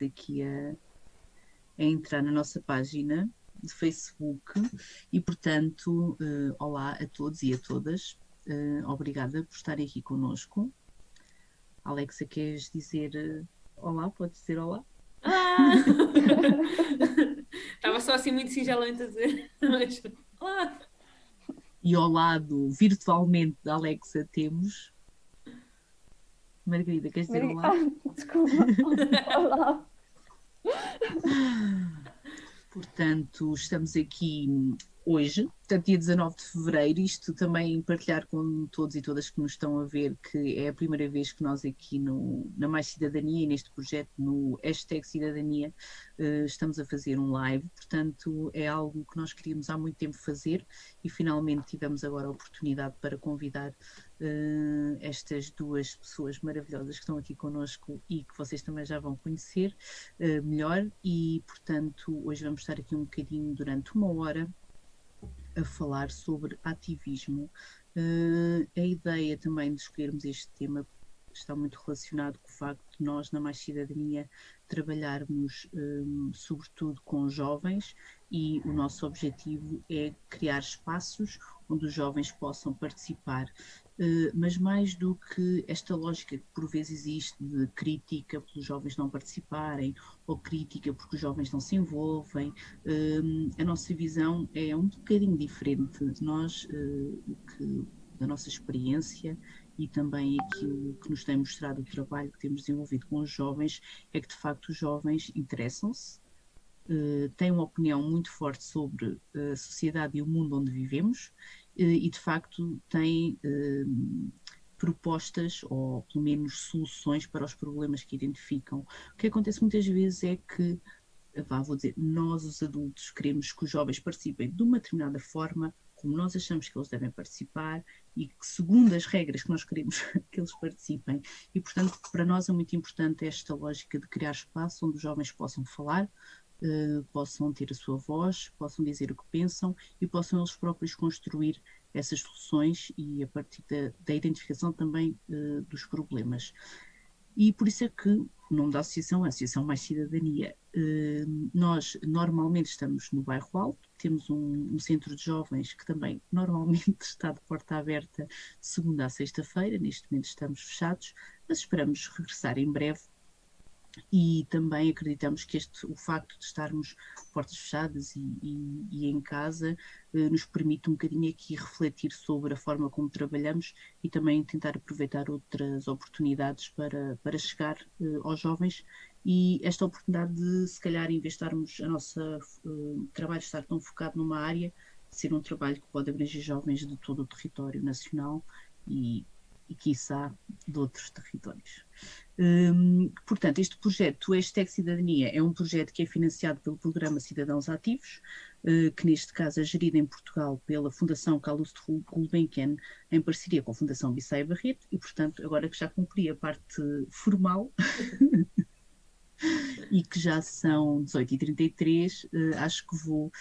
aqui a entrar na nossa página de Facebook e, portanto, olá a todos e a todas. Obrigada por estarem aqui connosco. Alexa, queres dizer olá? Podes dizer olá? Olá! Estava só assim muito singelamente a dizer. Mas, olá! E ao lado, virtualmente, da Alexa, temos Margarida, queres dizer olá? Desculpa. Olá. Portanto, estamos aqui hoje, portanto, dia 19 de fevereiro, isto também partilhar com todos e todas que nos estão a ver, que é a primeira vez que nós aqui na Mais Cidadania e neste projeto, no hashtag Cidadania, estamos a fazer um live, portanto, é algo que nós queríamos há muito tempo fazer e finalmente tivemos agora a oportunidade para convidar estas duas pessoas maravilhosas que estão aqui connosco e que vocês também já vão conhecer melhor e, portanto, hoje vamos estar aqui um bocadinho durante uma hora a falar sobre ativismo. A ideia também de escolhermos este tema está muito relacionado com o facto de nós, na Mais Cidadania, trabalharmos sobretudo com jovens e o nosso objetivo é criar espaços onde os jovens possam participar. Mas mais do que esta lógica que por vezes existe de crítica porque os jovens não participarem ou crítica porque os jovens não se envolvem, a nossa visão é um bocadinho diferente. Nós, da nossa experiência e também aquilo que nos tem mostrado o trabalho que temos desenvolvido com os jovens, é que de facto os jovens interessam-se, têm uma opinião muito forte sobre a sociedade e o mundo onde vivemos e de facto têm propostas ou pelo menos soluções para os problemas que identificam. O que acontece muitas vezes é que, vou dizer, nós os adultos queremos que os jovens participem de uma determinada forma, como nós achamos que eles devem participar e que segundo as regras que nós queremos que eles participem. E, portanto, para nós é muito importante esta lógica de criar espaço onde os jovens possam falar, possam ter a sua voz, possam dizer o que pensam e possam eles próprios construir essas soluções e a partir da identificação também dos problemas. E por isso é que, o nome da associação é a Associação Mais Cidadania. Nós normalmente estamos no Bairro Alto, temos um centro de jovens que também normalmente está de porta aberta segunda a sexta-feira, neste momento estamos fechados, mas esperamos regressar em breve. E também acreditamos que o facto de estarmos portas fechadas e em casa nos permite um bocadinho aqui refletir sobre a forma como trabalhamos e também tentar aproveitar outras oportunidades para chegar aos jovens e esta oportunidade de, se calhar, em vez de estarmos a nossa trabalho estar tão focado numa área, ser um trabalho que pode abranger jovens de todo o território nacional e quiçá de outros territórios. Portanto, este projeto, o Hashtag Cidadania, é um projeto que é financiado pelo Programa Cidadãos Ativos, que neste caso é gerido em Portugal pela Fundação Calouste Gulbenkian, em parceria com a Fundação Bissaia Barreto, e portanto, agora que já cumpri a parte formal, e que já são 18h33, acho que vou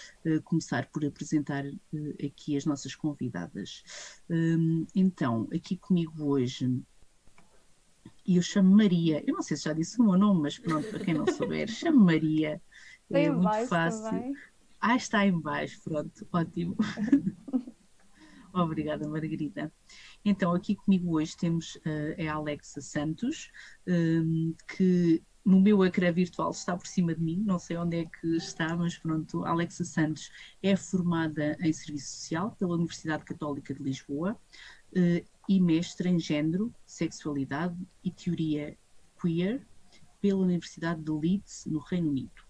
começar por apresentar aqui as nossas convidadas. Então, aqui comigo hoje, e eu chamo Maria, eu não sei se já disse o meu nome, mas pronto, para quem não souber, chamo Maria, é muito fácil. Também. Está em baixo, pronto, ótimo. Obrigada, Margarida. Então, aqui comigo hoje temos a Alexa Santos, que no meu ecrã virtual está por cima de mim, não sei onde é que está, mas pronto, a Alexa Santos é formada em Serviço Social pela Universidade Católica de Lisboa e mestre em Género, Sexualidade e Teoria Queer pela Universidade de Leeds, no Reino Unido.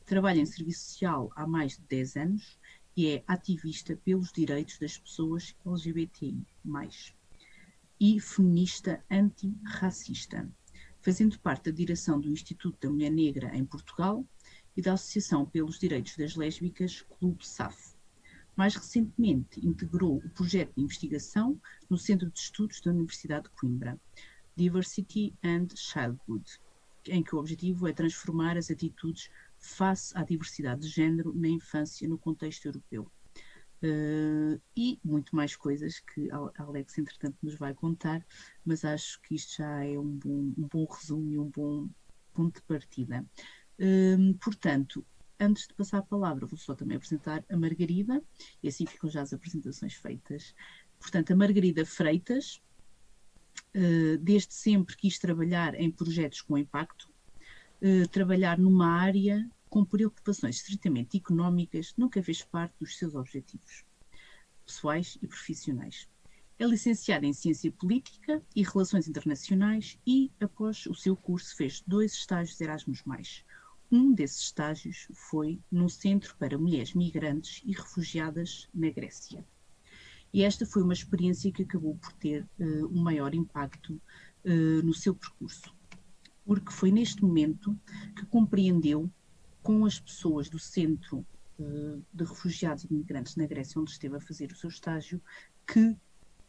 Trabalha em Serviço Social há mais de 10 anos e é ativista pelos direitos das pessoas LGBTI+, e feminista antirracista, fazendo parte da direção do Instituto da Mulher Negra em Portugal e da Associação pelos Direitos das Lésbicas, Clube SAF. Mais recentemente, integrou o projeto de investigação no Centro de Estudos da Universidade de Coimbra, Diversity and Childhood, em que o objetivo é transformar as atitudes face à diversidade de género na infância no contexto europeu. E muito mais coisas que a Alex, entretanto, nos vai contar, mas acho que isto já é um bom resumo e um bom ponto de partida. Portanto, antes de passar a palavra, vou só também apresentar a Margarida, e assim ficam já as apresentações feitas. Portanto, a Margarida Freitas, desde sempre quis trabalhar em projetos com impacto, trabalhar numa área com preocupações estritamente económicas nunca fez parte dos seus objetivos pessoais e profissionais. É licenciada em Ciência Política e Relações Internacionais e, após o seu curso, fez 2 estágios Erasmus+. Um desses estágios foi num centro para mulheres migrantes e refugiadas na Grécia. E esta foi uma experiência que acabou por ter um maior impacto no seu percurso, porque foi neste momento que compreendeu com as pessoas do Centro de Refugiados e Migrantes na Grécia, onde esteve a fazer o seu estágio, que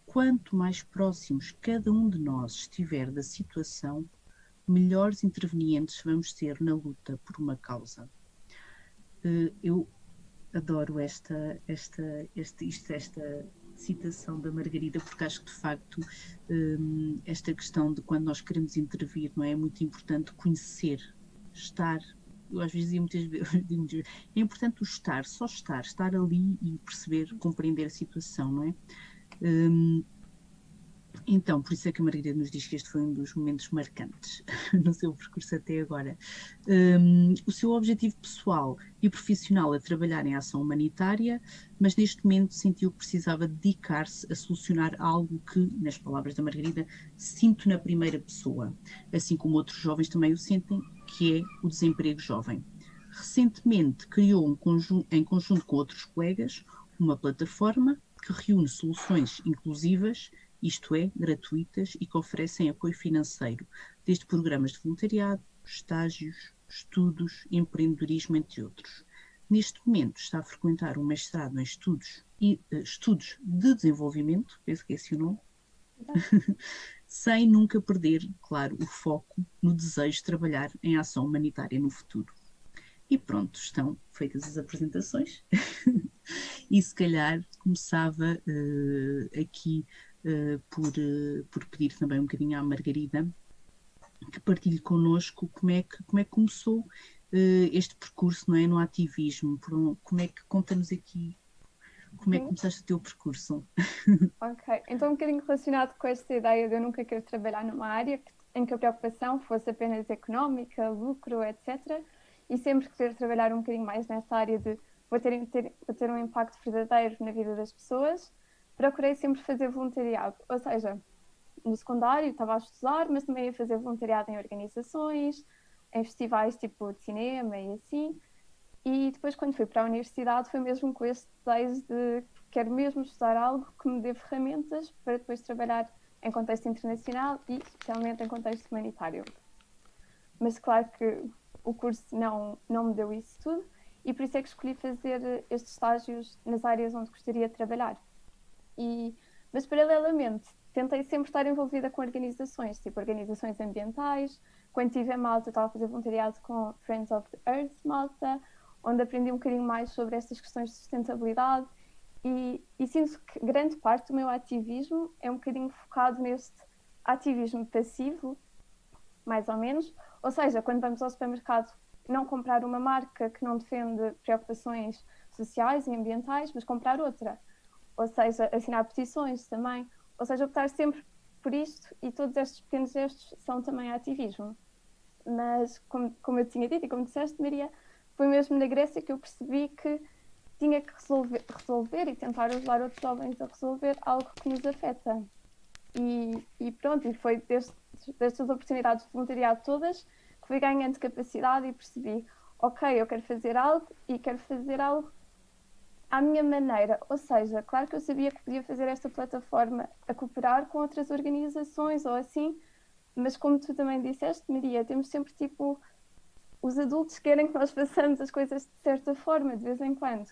quanto mais próximos cada um de nós estiver da situação, melhores intervenientes vamos ser na luta por uma causa. Eu adoro esta citação da Margarida, porque acho que de facto esta questão de quando nós queremos intervir, não é? É muito importante conhecer, estar. Eu às vezes muitas vezes é importante o estar, só estar ali e perceber, compreender a situação, não é? Então, por isso é que a Margarida nos diz que este foi um dos momentos marcantes no seu percurso até agora. O seu objetivo pessoal e profissional é trabalhar em ação humanitária, mas neste momento sentiu que precisava dedicar-se a solucionar algo que, nas palavras da Margarida, sinto na primeira pessoa, assim como outros jovens também o sentem, que é o desemprego jovem. Recentemente criou em conjunto com outros colegas uma plataforma que reúne soluções inclusivas, isto é, gratuitas e que oferecem apoio financeiro, desde programas de voluntariado, estágios, estudos, empreendedorismo, entre outros. Neste momento está a frequentar um mestrado em estudos de desenvolvimento, penso que é esse o nome, sem nunca perder, claro, o foco no desejo de trabalhar em ação humanitária no futuro. E pronto, estão feitas as apresentações e se calhar começava aqui por pedir também um bocadinho à Margarida que partilhe connosco como é que começou este percurso, não é, no ativismo, como é que conta-nos aqui, como é que começaste o teu percurso? Ok, então um bocadinho relacionado com esta ideia de eu nunca querer trabalhar numa área em que a preocupação fosse apenas económica, lucro, etc. E sempre querer trabalhar um bocadinho mais nessa área de vou ter um impacto verdadeiro na vida das pessoas, procurei sempre fazer voluntariado, ou seja, no secundário estava a estudar, mas também ia fazer voluntariado em organizações, em festivais tipo de cinema e assim. E depois, quando fui para a universidade, foi mesmo com esse desejo de quero mesmo estudar algo que me dê ferramentas para depois trabalhar em contexto internacional e especialmente em contexto humanitário. Mas claro que o curso não me deu isso tudo e por isso é que escolhi fazer estes estágios nas áreas onde gostaria de trabalhar. Mas paralelamente tentei sempre estar envolvida com organizações, tipo organizações ambientais. Quando estive em Malta estava a fazer voluntariado com Friends of the Earth Malta, onde aprendi um bocadinho mais sobre estas questões de sustentabilidade e sinto que grande parte do meu ativismo é um bocadinho focado neste ativismo passivo, mais ou menos, ou seja, quando vamos ao supermercado não comprar uma marca que não defende preocupações sociais e ambientais, mas comprar outra, ou seja, assinar petições também, ou seja, optar sempre por isto e todos estes pequenos gestos são também ativismo. Mas, como eu tinha dito e como disseste, Maria, foi mesmo na Grécia que eu percebi que tinha que resolver e tentar ajudar outros jovens a resolver algo que nos afeta. E pronto, e foi destas oportunidades de voluntariado todas que fui ganhando capacidade e percebi, ok, eu quero fazer algo e quero fazer algo à minha maneira. Ou seja, claro que eu sabia que podia fazer esta plataforma a cooperar com outras organizações ou assim, mas como tu também disseste, Maria, temos sempre tipo, os adultos querem que nós façamos as coisas de certa forma, de vez em quando.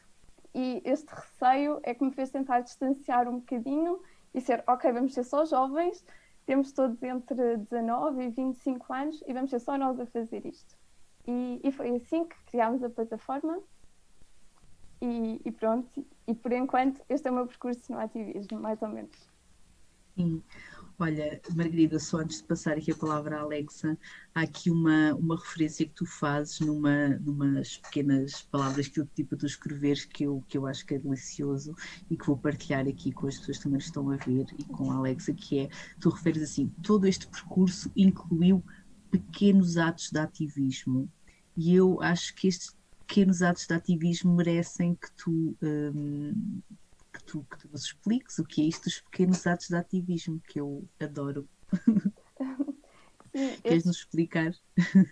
E este receio é que me fez tentar distanciar um bocadinho e ser, ok, vamos ser só jovens, temos todos entre 19 e 25 anos e vamos ser só nós a fazer isto. E foi assim que criámos a plataforma e pronto. E por enquanto este é o meu percurso no ativismo, mais ou menos. Sim. Olha, Margarida, só antes de passar aqui a palavra à Alexa, há aqui uma referência que tu fazes numas pequenas palavras que eu te pedi para tu escreveres que eu acho que é delicioso e que vou partilhar aqui com as pessoas que também estão a ver e com a Alexa, que é, tu referes assim, todo este percurso incluiu pequenos atos de ativismo. E eu acho que estes pequenos atos de ativismo merecem que tu nos expliques o que é isto dos pequenos atos de ativismo, que eu adoro. Sim, Queres nos explicar?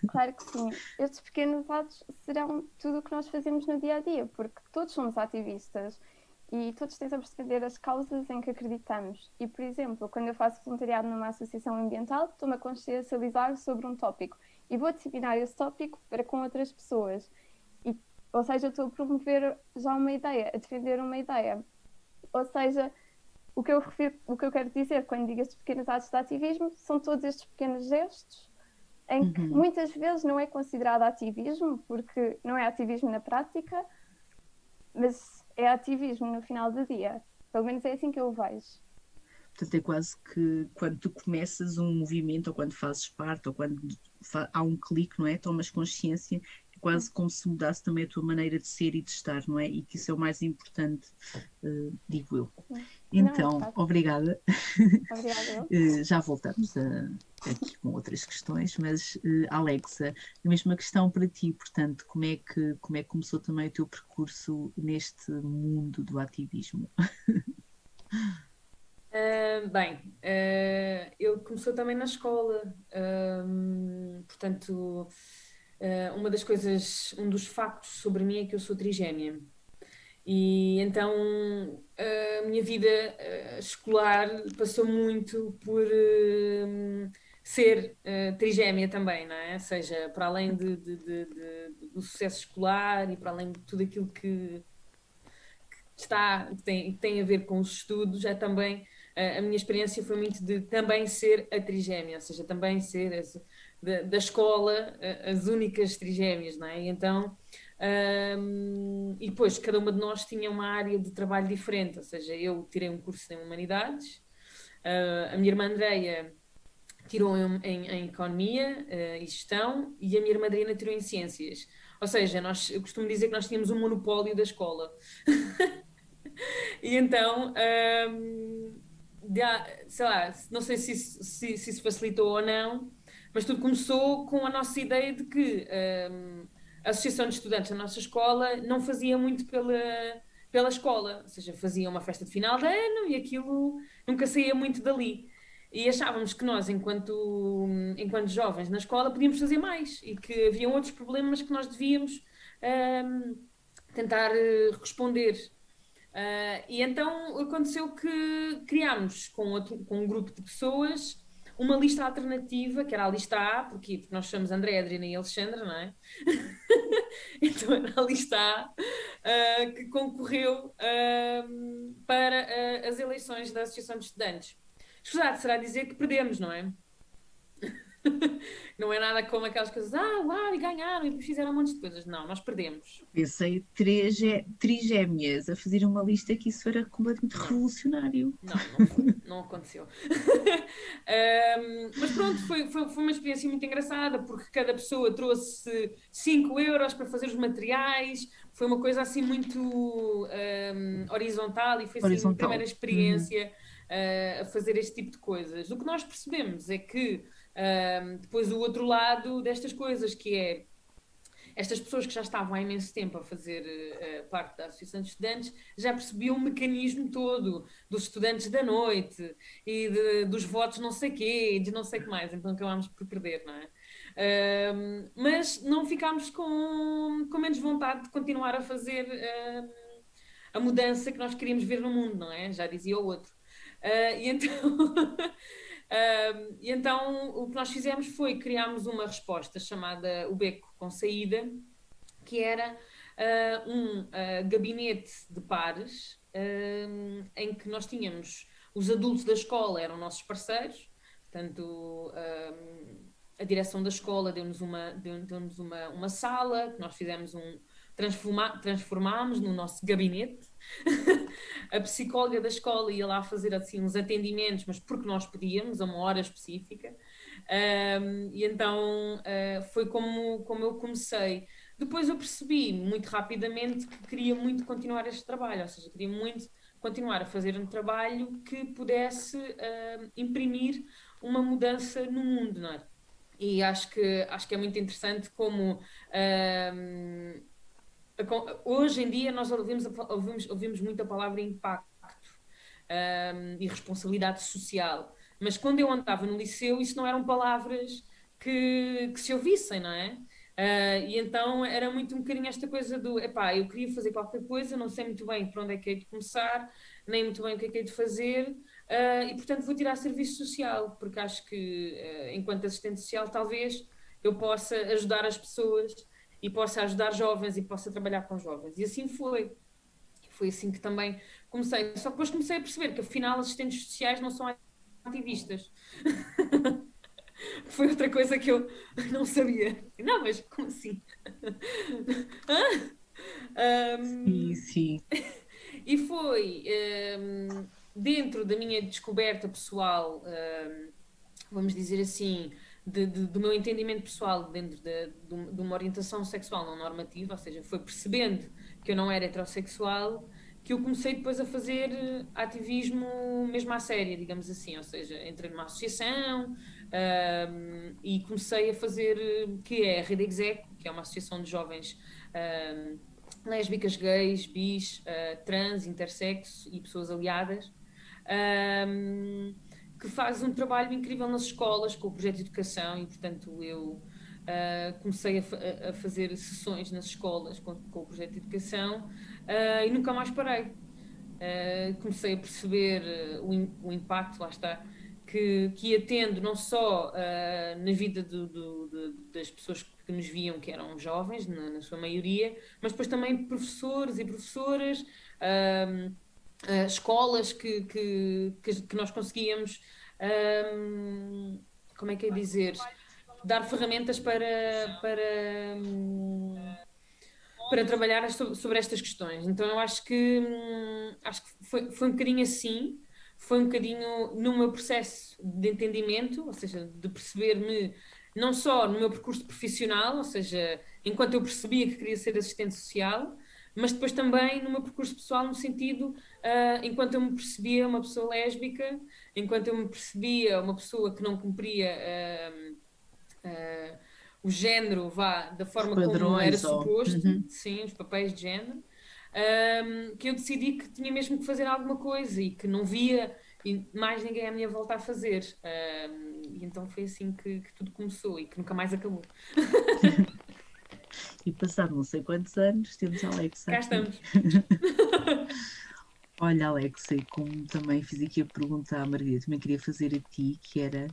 claro que sim. Estes pequenos atos serão tudo o que nós fazemos no dia a dia, porque todos somos ativistas e todos tentamos defender as causas em que acreditamos. E, por exemplo, quando eu faço voluntariado numa associação ambiental, estou-me a consciencializar sobre um tópico e vou disseminar esse tópico para com outras pessoas. E, ou seja, eu estou a promover já uma ideia, a defender uma ideia. Ou seja, o que eu quero dizer quando digo estes pequenos atos de ativismo são todos estes pequenos gestos em que muitas vezes não é considerado ativismo, porque não é ativismo na prática, mas é ativismo no final do dia. Pelo menos é assim que eu o vejo. Portanto, é quase que quando tu começas um movimento, ou quando fazes parte, ou quando há um clique, não é? Tomas consciência, é quase como se mudasse também a tua maneira de ser e de estar, não é? E que isso é o mais importante, digo eu. Então, Não, obrigada. obrigada. Já voltamos aqui com outras questões, mas Alexa, a mesma questão para ti, portanto, como é que começou também o teu percurso neste mundo do ativismo? Eu começou também na escola, portanto, uma das coisas, um dos factos sobre mim é que eu sou trigémea. E então a minha vida escolar passou muito por ser trigémea também, não é? Ou seja, para além do sucesso escolar e para além de tudo aquilo que tem a ver com os estudos, é também a minha experiência foi muito de também ser a trigémea, ou seja, também ser da escola as únicas trigémeas, não é? E então, e depois cada uma de nós tinha uma área de trabalho diferente, ou seja, eu tirei um curso em Humanidades, a minha irmã Andreia tirou em Economia e Gestão e a minha irmã Adriana tirou em Ciências. Ou seja, eu costumo dizer que nós tínhamos um monopólio da escola. E então, sei lá, não sei se isso facilitou ou não, mas tudo começou com a nossa ideia de que a Associação de Estudantes da nossa escola não fazia muito pela escola, ou seja, fazia uma festa de final de ano e aquilo nunca saía muito dali. E achávamos que nós, enquanto jovens na escola, podíamos fazer mais e que haviam outros problemas que nós devíamos tentar responder. E então aconteceu que criámos com um grupo de pessoas uma lista alternativa, que era a lista A, porquê? Porque nós somos André, Adriana e Alexandra, não é? Então era a lista A que concorreu para as eleições da Associação de Estudantes. Escusado será dizer que perdemos, não é? Não é nada como aquelas coisas, uau, e ganharam, e fizeram um monte de coisas. Não, nós perdemos. Pensei trigémeas a fazer uma lista que isso era completamente revolucionário. Não aconteceu. Mas pronto, foi uma experiência muito engraçada, porque cada pessoa trouxe 5 euros para fazer os materiais, foi uma coisa assim muito horizontal e foi assim a minha primeira experiência a fazer este tipo de coisas. O que nós percebemos é que depois o outro lado destas coisas, que é estas pessoas que já estavam há imenso tempo a fazer parte da Associação de Estudantes, já percebiam o mecanismo todo dos estudantes da noite e dos votos não sei quê, de não sei o que mais, então acabámos por perder, não é? Mas não ficámos com menos vontade de continuar a fazer a mudança que nós queríamos ver no mundo, não é? Já dizia o outro. E então o que nós fizemos foi criarmos uma resposta chamada O Beco com Saída, que era um gabinete de pares em que nós tínhamos os adultos da escola, eram nossos parceiros, portanto a direção da escola deu-nos uma sala, que nós fizemos transformámos no nosso gabinete. A psicóloga da escola ia lá fazer assim uns atendimentos, mas porque nós pedíamos, a uma hora específica. E então foi como eu comecei. Depois eu percebi muito rapidamente que queria muito continuar este trabalho, ou seja, queria muito continuar a fazer um trabalho que pudesse imprimir uma mudança no mundo, não é? E acho que é muito interessante como hoje em dia nós ouvimos muito a palavra impacto e responsabilidade social, mas quando eu andava no liceu isso não eram palavras que se ouvissem, não é? E então era muito um bocadinho esta coisa do epá, eu queria fazer qualquer coisa, não sei muito bem por onde é que hei de começar, nem muito bem o que é que hei de fazer, e portanto vou tirar serviço social, porque acho que enquanto assistente social talvez eu possa ajudar as pessoas e possa ajudar jovens e possa trabalhar com jovens. E assim foi. Foi assim que também comecei. Só que depois comecei a perceber que afinal assistentes sociais não são ativistas. Foi outra coisa que eu não sabia. Não, mas como assim? Sim, sim. E foi dentro da minha descoberta pessoal, vamos dizer assim, do meu entendimento pessoal dentro de uma orientação sexual não normativa, ou seja, foi percebendo que eu não era heterossexual, que eu comecei depois a fazer ativismo mesmo à séria, digamos assim, ou seja, entrei numa associação e comecei a fazer, que é a Rede Execo, que é uma associação de jovens lésbicas, gays, bis, trans, intersexo e pessoas aliadas, que faz um trabalho incrível nas escolas com o projeto de educação e, portanto, eu comecei a fazer sessões nas escolas com o projeto de educação e nunca mais parei. Comecei a perceber o impacto, lá está, que ia tendo não só na vida das pessoas que nos viam, que eram jovens, na sua maioria, mas depois também professores e professoras, escolas que nós conseguíamos, como é que é dizer, dar ferramentas para trabalhar sobre estas questões. Então eu acho que foi um bocadinho assim, foi um bocadinho no meu processo de entendimento, ou seja, de perceber-me não só no meu percurso profissional, ou seja, enquanto eu percebia que queria ser assistente social, mas depois também no meu percurso pessoal, no sentido, enquanto eu me percebia uma pessoa lésbica, enquanto eu me percebia uma pessoa que não cumpria o género, da forma como era suposto, sim, os papéis de género, que eu decidi que tinha mesmo que fazer alguma coisa e que não via mais ninguém à minha volta a fazer. E então foi assim que tudo começou e que nunca mais acabou. E passado não sei quantos anos, temos a Alexa cá aqui. Estamos. Olha, Alexa, e como também fiz aqui a pergunta à Margarida, também queria fazer a ti, que era,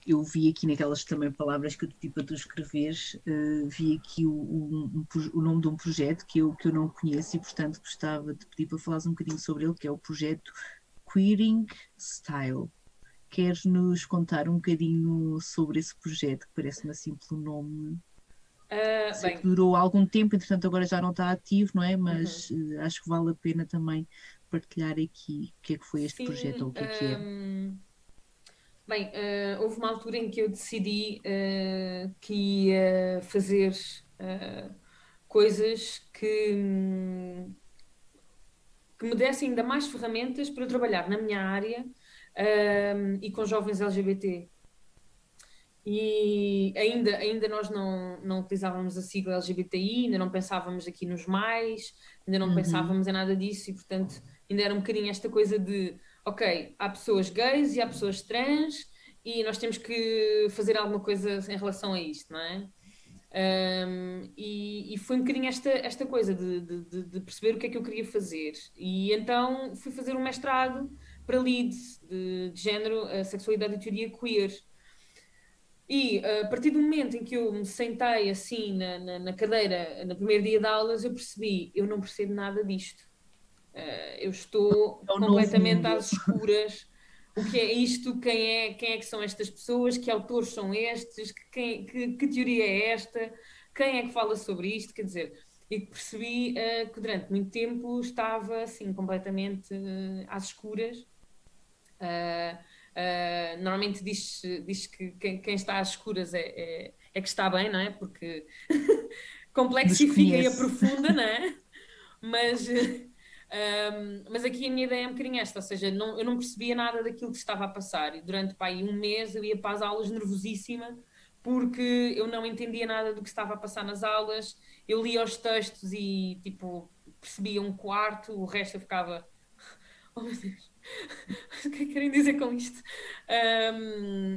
eu vi aqui naquelas também palavras que eu te pedi para tu escreveres, vi aqui o nome de um projeto que eu não conheço e, portanto, gostava de pedir para falares um bocadinho sobre ele, que é o projeto Queering Style. Queres nos contar um bocadinho sobre esse projeto, que parece-me assim pelo nome? Sei que durou algum tempo, entretanto agora já não está ativo, não é? Mas acho que vale a pena também partilhar aqui o que é que foi este projeto ou o que é. Bem, houve uma altura em que eu decidi que ia fazer coisas que me dessem ainda mais ferramentas para eu trabalhar na minha área e com jovens LGBT. E ainda nós não utilizávamos a sigla LGBTI, ainda não pensávamos aqui nos mais, ainda não pensávamos em nada disso e, portanto, ainda era um bocadinho esta coisa de, ok, há pessoas gays e há pessoas trans e nós temos que fazer alguma coisa em relação a isto, não é? E foi um bocadinho esta coisa de perceber o que é que eu queria fazer. E então fui fazer um mestrado para Leeds, de género, sexualidade e teoria queer. E a partir do momento em que eu me sentei assim na cadeira, no primeiro dia de aulas, eu percebi, eu não percebo nada disto. Eu estou completamente às escuras. O que é isto? Quem é que são estas pessoas? Que autores são estes? Que teoria é esta? quem é que fala sobre isto? Quer dizer, e percebi que durante muito tempo estava assim completamente às escuras. Normalmente diz que quem está às escuras é que está bem, não é? Porque complexifica e aprofunda, não é? Mas aqui a minha ideia é um bocadinho esta, ou seja, eu não percebia nada daquilo que estava a passar e durante um mês eu ia para as aulas nervosíssima porque eu não entendia nada do que estava a passar nas aulas, eu lia os textos e tipo percebia um quarto, o resto eu ficava oh meu Deus, o que é que querem dizer com isto?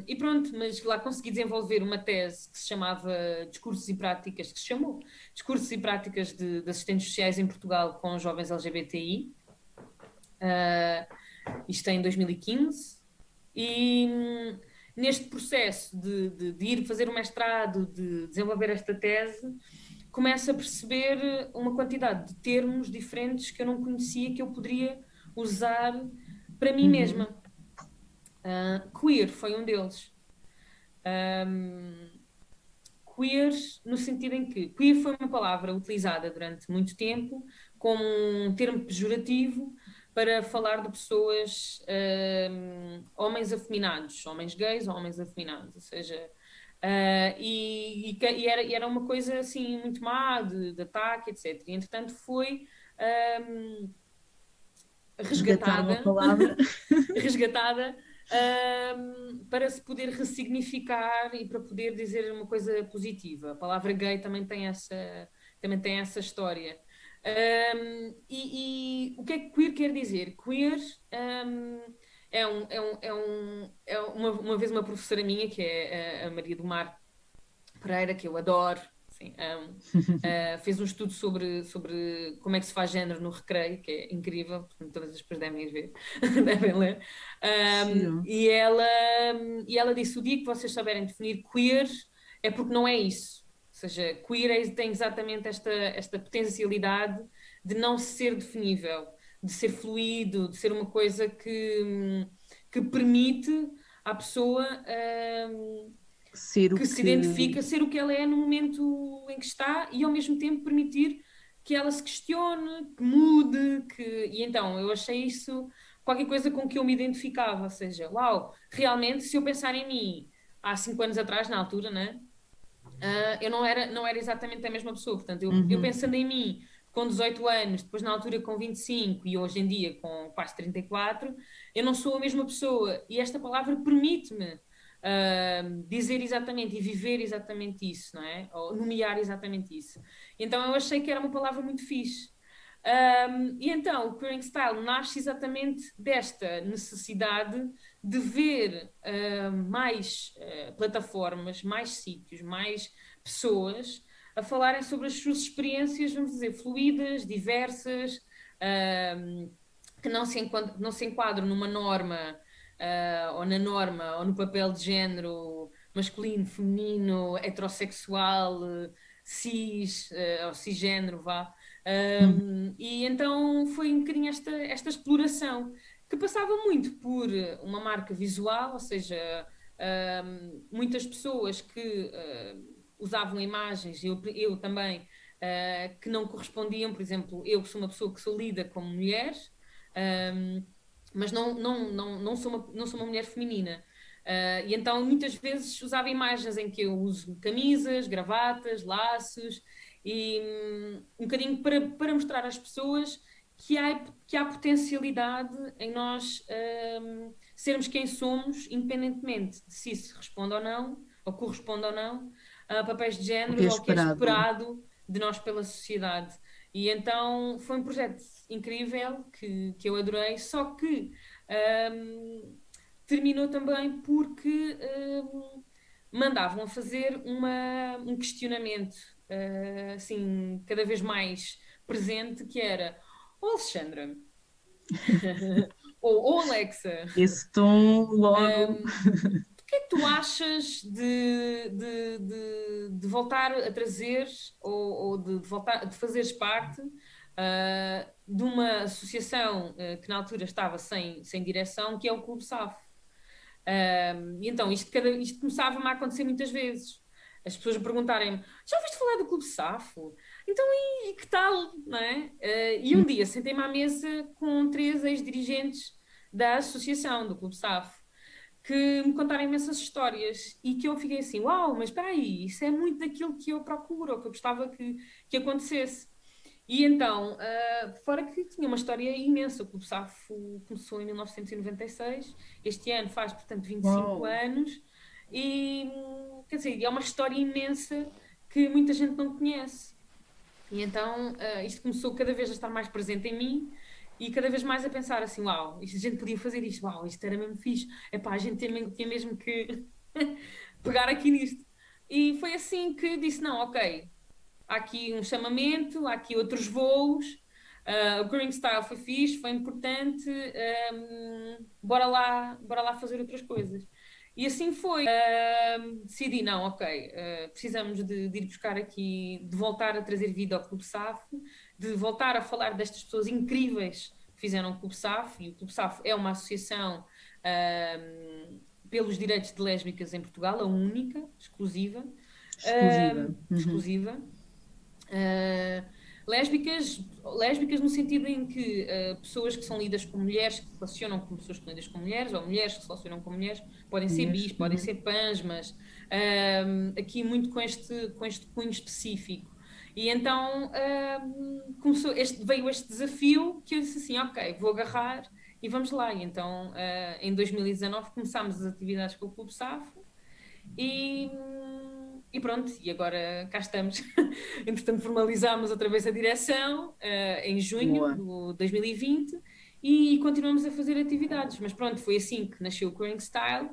E pronto, mas lá consegui desenvolver uma tese que se chamava Discursos e Práticas, que se chamou Discursos e Práticas de Assistentes Sociais em Portugal com Jovens LGBTI. Isto é em 2015. E neste processo de ir fazer o mestrado, de desenvolver esta tese, começo a perceber uma quantidade de termos diferentes que eu não conhecia, que eu poderia usar para mim mesma. Queer foi um deles. Queer no sentido em que queer foi uma palavra utilizada durante muito tempo como um termo pejorativo para falar de pessoas, homens afeminados, homens gays ou homens afeminados, ou seja, era uma coisa assim muito má, de ataque, etc. E entretanto foi resgatada para se poder ressignificar e para poder dizer uma coisa positiva. A palavra gay também tem essa história. E o que é que queer quer dizer? Queer uma vez uma professora minha, que é a Maria do Mar Pereira, que eu adoro, sim, fez um estudo sobre como é que se faz género no recreio, que é incrível, portanto todas as pessoas devem ver, devem ler. E ela disse: o dia que vocês souberem definir queer é porque não é isso. Ou seja, queer tem exatamente esta potencialidade de não ser definível, de ser fluido, de ser uma coisa que permite à pessoa que se identifica ser o que ela é no momento em que está e ao mesmo tempo permitir que ela se questione, que mude, e então eu achei isso qualquer coisa com que eu me identificava, ou seja, uau, realmente se eu pensar em mim há 5 anos atrás, na altura, né? Eu não era exatamente a mesma pessoa, portanto eu pensando em mim com 18 anos, depois na altura com 25 e hoje em dia com quase 34, eu não sou a mesma pessoa e esta palavra permite-me dizer exatamente e viver exatamente isso, não é? Ou nomear exatamente isso. Então eu achei que era uma palavra muito fixe. E então o Queering Style nasce exatamente desta necessidade de ver mais plataformas, mais sítios, mais pessoas a falarem sobre as suas experiências, vamos dizer, fluidas, diversas, que não se enquadram numa norma ou na norma, ou no papel de género masculino, feminino, heterossexual, cis, ou cisgénero, vá. E então foi um bocadinho esta exploração, que passava muito por uma marca visual, ou seja, muitas pessoas que usavam imagens, eu também, que não correspondiam, por exemplo, eu que sou uma pessoa que sou lida como mulher, mas não sou uma mulher feminina. E então muitas vezes usava imagens em que eu uso camisas, gravatas, laços, e um bocadinho para mostrar às pessoas que há potencialidade em nós sermos quem somos, independentemente de se isso responde ou não, ou corresponde ou não, a papéis de género ou que é esperado de nós pela sociedade. E então foi um projeto incrível que eu adorei, só que terminou também porque mandavam a fazer um questionamento assim, cada vez mais presente, que era: oh, Alexandra, ou Alexa, esse tom logo. O que é que tu achas de voltar a trazer ou de fazeres parte de uma associação que na altura estava sem direção, que é o Clube SAF? E então isto começava-me a acontecer muitas vezes. as pessoas me perguntarem-me, já ouviste falar do Clube Safo? Então, e que tal, não é? E um dia sentei-me à mesa com 3 ex-dirigentes da associação, do Clube Safo, que me contaram imensas histórias e que eu fiquei assim, uau, mas espera aí, isso é muito daquilo que eu procuro, ou que eu gostava que acontecesse. E então, fora que tinha uma história imensa, o Clube Safo começou em 1996, este ano faz, portanto, 25 anos, e, quer dizer, é uma história imensa que muita gente não conhece. E então, isto começou cada vez a estar mais presente em mim, e cada vez mais a pensar assim, uau, a gente podia fazer isto, uau, isto era mesmo fixe, epá, a gente tinha mesmo que pegar aqui nisto. E foi assim que disse, não, ok, há aqui um chamamento, há aqui outros voos, o Growing Style foi fixe, foi importante, bora lá fazer outras coisas. E assim foi. Decidi, não, ok, precisamos de ir buscar aqui, de voltar a trazer vida ao Clube Safo, de voltar a falar destas pessoas incríveis que fizeram o Clube Safo, e o Clube Safo é uma associação pelos direitos de lésbicas em Portugal, a única, exclusiva. Exclusiva. Lésbicas no sentido em que pessoas que são lidas com mulheres, que se relacionam com pessoas que são lidas com mulheres, ou mulheres que se relacionam com mulheres, podem ser bis, podem ser pans, mas aqui muito com este cunho específico. E então veio este desafio que eu disse assim, ok, vou agarrar e vamos lá. E então, em 2019, começámos as atividades com o Clube Safo e pronto, e agora cá estamos. Entretanto, formalizámos outra vez a direção em junho de 2020 e continuamos a fazer atividades. Mas pronto, foi assim que nasceu o Growing Style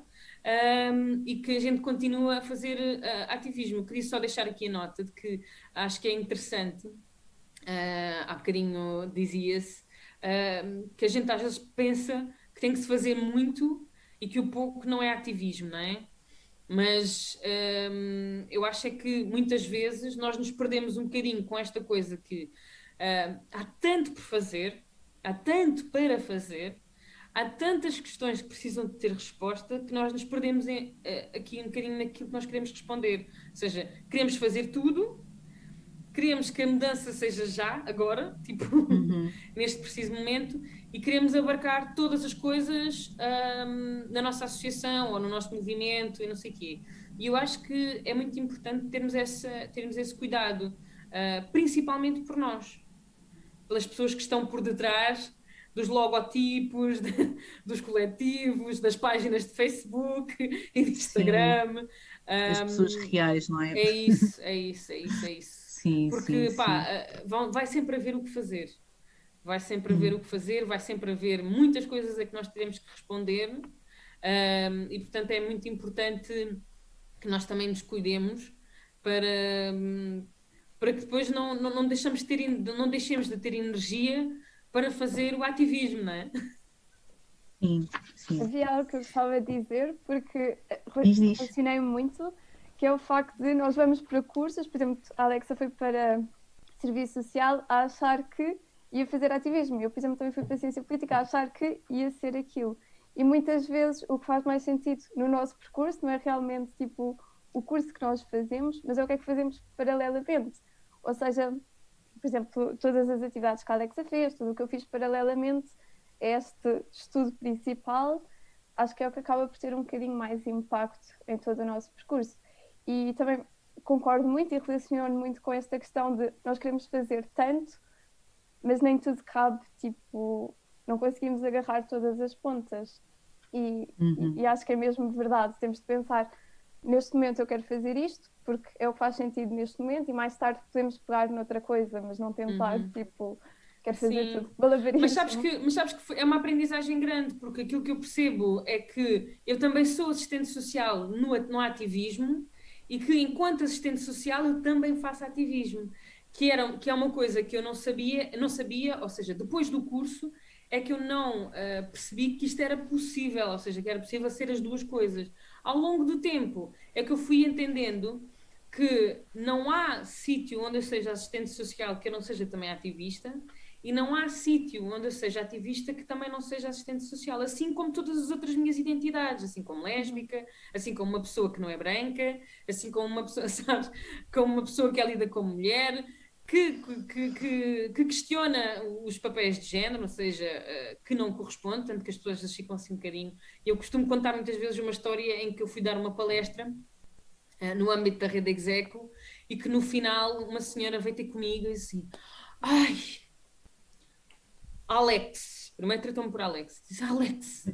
e que a gente continua a fazer ativismo. Queria só deixar aqui a nota de que acho que é interessante, há bocadinho dizia-se, que a gente às vezes pensa que tem que se fazer muito e que o pouco não é ativismo, não é? Mas eu acho é que muitas vezes nós nos perdemos um bocadinho com esta coisa que há tanto por fazer, há tanto para fazer, há tantas questões que precisam de ter resposta que nós nos perdemos aqui um bocadinho naquilo que nós queremos responder. Ou seja, queremos fazer tudo, queremos que a mudança seja já, agora, tipo, neste preciso momento, e queremos abarcar todas as coisas na nossa associação ou no nosso movimento e não sei o quê. E eu acho que é muito importante termos esse cuidado, principalmente por nós, pelas pessoas que estão por detrás dos logotipos, dos coletivos, das páginas de Facebook e de Instagram. As pessoas reais, não é? É isso. Sim, porque sim, pá, vai sempre haver o que fazer. Vai sempre haver o que fazer, vai sempre haver muitas coisas a que nós teremos que responder e portanto é muito importante que nós também nos cuidemos para que depois não deixemos de ter energia para fazer o ativismo, não é? Sim. Havia algo que eu gostava de dizer, porque relacionei muito, que é o facto de nós vamos para cursos, por exemplo, a Alexa foi para serviço social a achar que ia fazer ativismo. Eu, por exemplo, também fui para ciência política a achar que ia ser aquilo. E muitas vezes o que faz mais sentido no nosso percurso não é realmente tipo o curso que nós fazemos, mas é o que é que fazemos paralelamente. Ou seja, por exemplo, todas as atividades que a Alexa fez, tudo o que eu fiz paralelamente a este estudo principal, acho que é o que acaba por ter um bocadinho mais impacto em todo o nosso percurso. E também concordo muito e relaciono muito com esta questão de nós queremos fazer tanto, mas nem tudo cabe, tipo, não conseguimos agarrar todas as pontas. E acho que é mesmo verdade, temos de pensar, neste momento eu quero fazer isto, porque é o que faz sentido neste momento, e mais tarde podemos pegar noutra coisa, mas não tentar, tipo, quero fazer tudo. Mas sabes que é uma aprendizagem grande, porque aquilo que eu percebo é que eu também sou assistente social no ativismo, e que enquanto assistente social eu também faço ativismo, que é uma coisa que eu não sabia, ou seja, depois do curso é que eu não percebi que isto era possível, ou seja, que era possível ser as duas coisas. Ao longo do tempo é que eu fui entendendo que não há sítio onde eu seja assistente social que eu não seja também ativista, E não há sítio onde eu seja ativista que também não seja assistente social, assim como todas as outras minhas identidades, assim como lésbica, assim como uma pessoa que não é branca, assim como uma pessoa, sabes, como uma pessoa que lida como mulher, que questiona os papéis de género, ou seja, que não corresponde, tanto que as pessoas ficam assim um bocadinho. Eu costumo contar muitas vezes uma história em que eu fui dar uma palestra no âmbito da rede Execo e que no final uma senhora veio ter comigo e disse assim: ai, Alex, primeiro tratou-me por Alex, disse: Alex,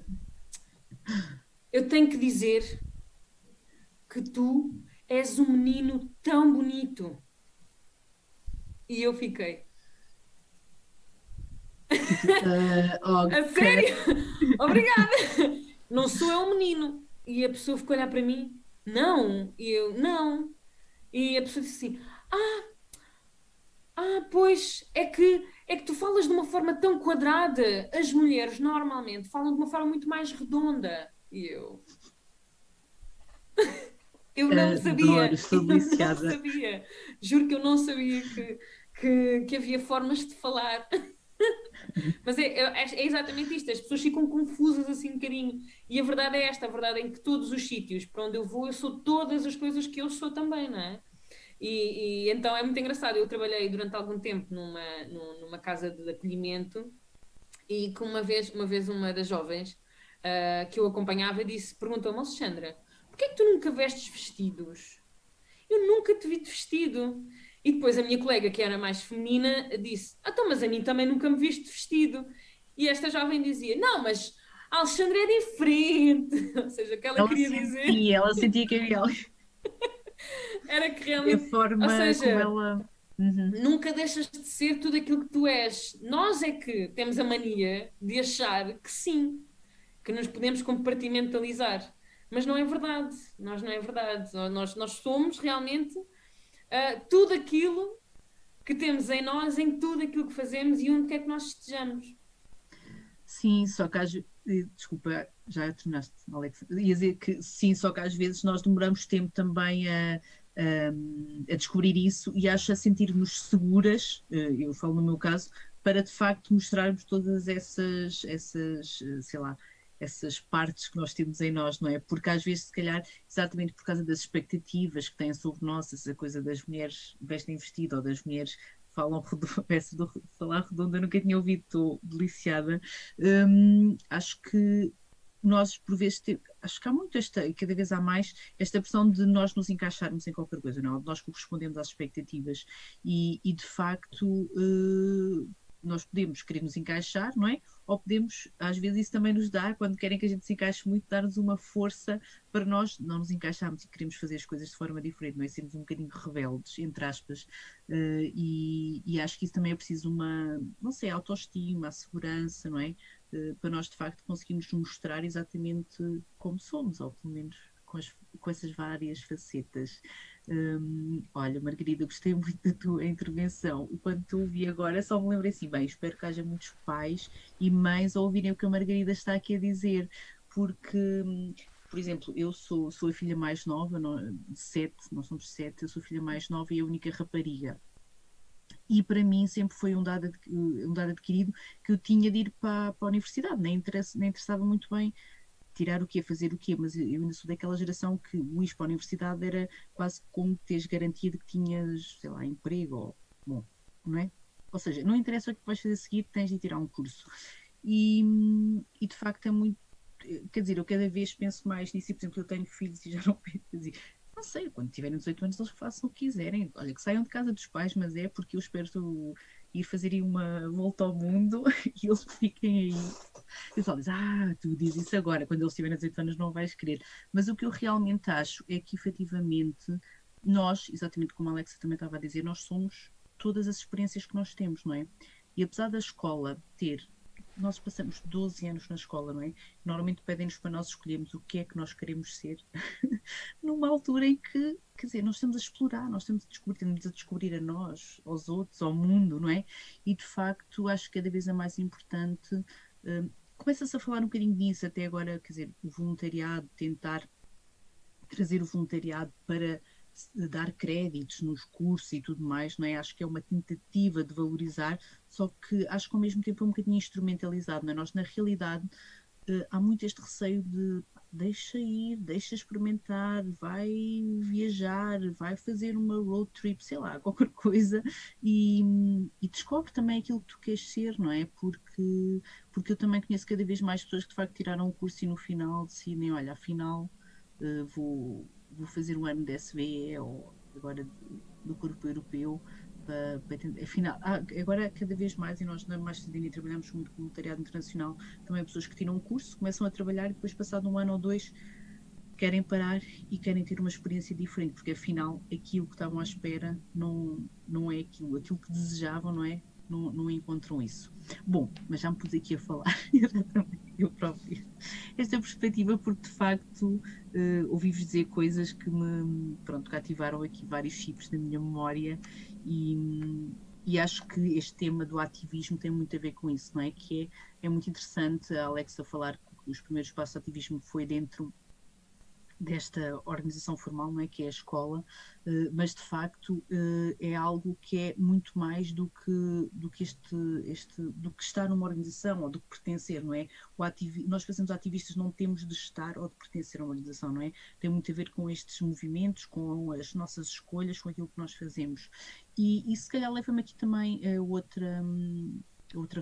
eu tenho que dizer que tu és um menino tão bonito. E eu fiquei: Ok. a sério? Obrigada! Não sou eu um menino. E a pessoa ficou a olhar para mim: não. E eu: não. E a pessoa disse assim: pois, é que tu falas de uma forma tão quadrada. As mulheres normalmente falam de uma forma muito mais redonda. E eu não Adoro, sabia, estou eu não deliciada. sabia. Juro que eu não sabia que havia formas de falar. Mas é exatamente isto, as pessoas ficam confusas assim um bocadinho. E a verdade é esta, a verdade é em que todos os sítios para onde eu vou, eu sou todas as coisas que eu sou também, não é? E então é muito engraçado. Eu trabalhei durante algum tempo numa casa de acolhimento e que uma vez uma das jovens que eu acompanhava perguntou-me: Alexandra, porquê é que tu nunca vestes vestidos? Eu nunca te vi de vestido. E depois a minha colega, que era mais feminina, disse: então, mas a mim também nunca me viste de vestido. E esta jovem dizia: não, mas a Alexandra é diferente. Ou seja, o que ela queria dizer Ela sentia que havia ali era que a realmente, ou forma como seja, ela. Uhum. nunca deixas de ser tudo aquilo que tu és. Nós é que temos a mania de achar que sim, que nos podemos compartimentalizar. Mas não é verdade. Nós não é verdade. Nós somos realmente tudo aquilo que temos em nós, em tudo aquilo que fazemos e onde quer que nós estejamos. Sim, só que às vezes. Desculpa, já terminaste, Alex. Ia dizer que sim, só que às vezes nós demoramos tempo também a descobrir isso e acho a sentir-nos seguras, eu falo no meu caso, para de facto mostrarmos todas sei lá, essas partes que nós temos em nós, não é? Porque às vezes, se calhar, exatamente por causa das expectativas que têm sobre nós, essa coisa das mulheres vestem vestido ou das mulheres falam redondo, peço de falar redonda, nunca tinha ouvido, estou deliciada. Acho que nós, por vezes, acho que há muito esta, e cada vez há mais, esta pressão de nós nos encaixarmos em qualquer coisa, não? De nós correspondemos às expectativas e de facto, nós podemos querer nos encaixar, não é? Ou podemos, às vezes, isso também nos dá, quando querem que a gente se encaixe muito, dar-nos uma força para nós não nos encaixarmos e queremos fazer as coisas de forma diferente, não é? Sermos um bocadinho rebeldes, entre aspas, e acho que isso também é preciso uma, não sei, autoestima, a segurança, não é? Para nós de facto conseguirmos mostrar exatamente como somos, ou pelo menos com essas várias facetas. Olha, Margarida, gostei muito da tua intervenção. Quando te ouvi agora, só me lembrei assim, bem, espero que haja muitos pais e mães a ouvirem o que a Margarida está aqui a dizer, porque por exemplo, eu sou a filha mais nova, de sete, nós somos sete, eu sou a filha mais nova e a única rapariga. E para mim sempre foi um dado adquirido que eu tinha de ir para a universidade, nem interessava muito bem tirar o quê, fazer o quê, mas eu ainda sou daquela geração que o ir para a universidade era quase como teres garantia de que tinhas, sei lá, emprego, ou, bom, não é? Ou seja, não interessa o que vais fazer a seguir, tens de tirar um curso. E, e de facto é muito, quer dizer, eu cada vez penso mais nisso, e por exemplo, eu tenho filhos e já não penso assim, não sei, quando tiverem 18 anos eles façam o que quiserem, olha, que saiam de casa dos pais, mas é porque eu espero ir fazer aí uma volta ao mundo e eles fiquem aí. E o pessoal diz, tu dizes isso agora, quando eles tiverem 18 anos não vais querer. Mas o que eu realmente acho é que efetivamente nós, exatamente como a Alexa também estava a dizer, nós somos todas as experiências que nós temos, não é? E apesar da escola ter nós passamos 12 anos na escola, não é? Normalmente pedem-nos para nós escolhermos o que é que nós queremos ser, numa altura em que, quer dizer, nós estamos a explorar, nós estamos a descobrir a nós, aos outros, ao mundo, não é? E de facto, acho que cada vez é mais importante. Começa-se a falar um bocadinho disso até agora, quer dizer, o voluntariado, tentar trazer o voluntariado para dar créditos nos cursos e tudo mais, não é? Acho que é uma tentativa de valorizar, só que acho que ao mesmo tempo é um bocadinho instrumentalizado, não é? Nós, na realidade, há muito este receio de deixa ir, deixa experimentar, vai viajar, vai fazer uma road trip, sei lá, qualquer coisa, e descobre também aquilo que tu queres ser, não é? Porque eu também conheço cada vez mais pessoas que de facto tiraram um curso e no final decidem, olha, afinal vou fazer um ano de SVE ou agora do Corpo Europeu afinal, agora cada vez mais, e nós na Mastodini trabalhamos muito com o voluntariado internacional, também pessoas que tiram um curso, começam a trabalhar e depois passado um ano ou dois querem parar e querem ter uma experiência diferente, porque afinal aquilo que estavam à espera não é aquilo que desejavam, não é? Não encontram isso. Bom, mas já me pus aqui a falar, eu própria, esta perspectiva, porque de facto ouvi-vos dizer coisas que que ativaram aqui vários chips na minha memória e acho que este tema do ativismo tem muito a ver com isso, não é? Que é muito interessante a Alexa falar que os primeiros passos de ativismo foi dentro desta organização formal, não é, que é a escola, mas de facto é algo que é muito mais do que estar numa organização ou do que pertencer, não é? Nós fazemos ativistas, não temos de estar ou de pertencer a uma organização, não é? Tem muito a ver com estes movimentos, com as nossas escolhas, com aquilo que nós fazemos. E se calhar leva-me aqui também a outra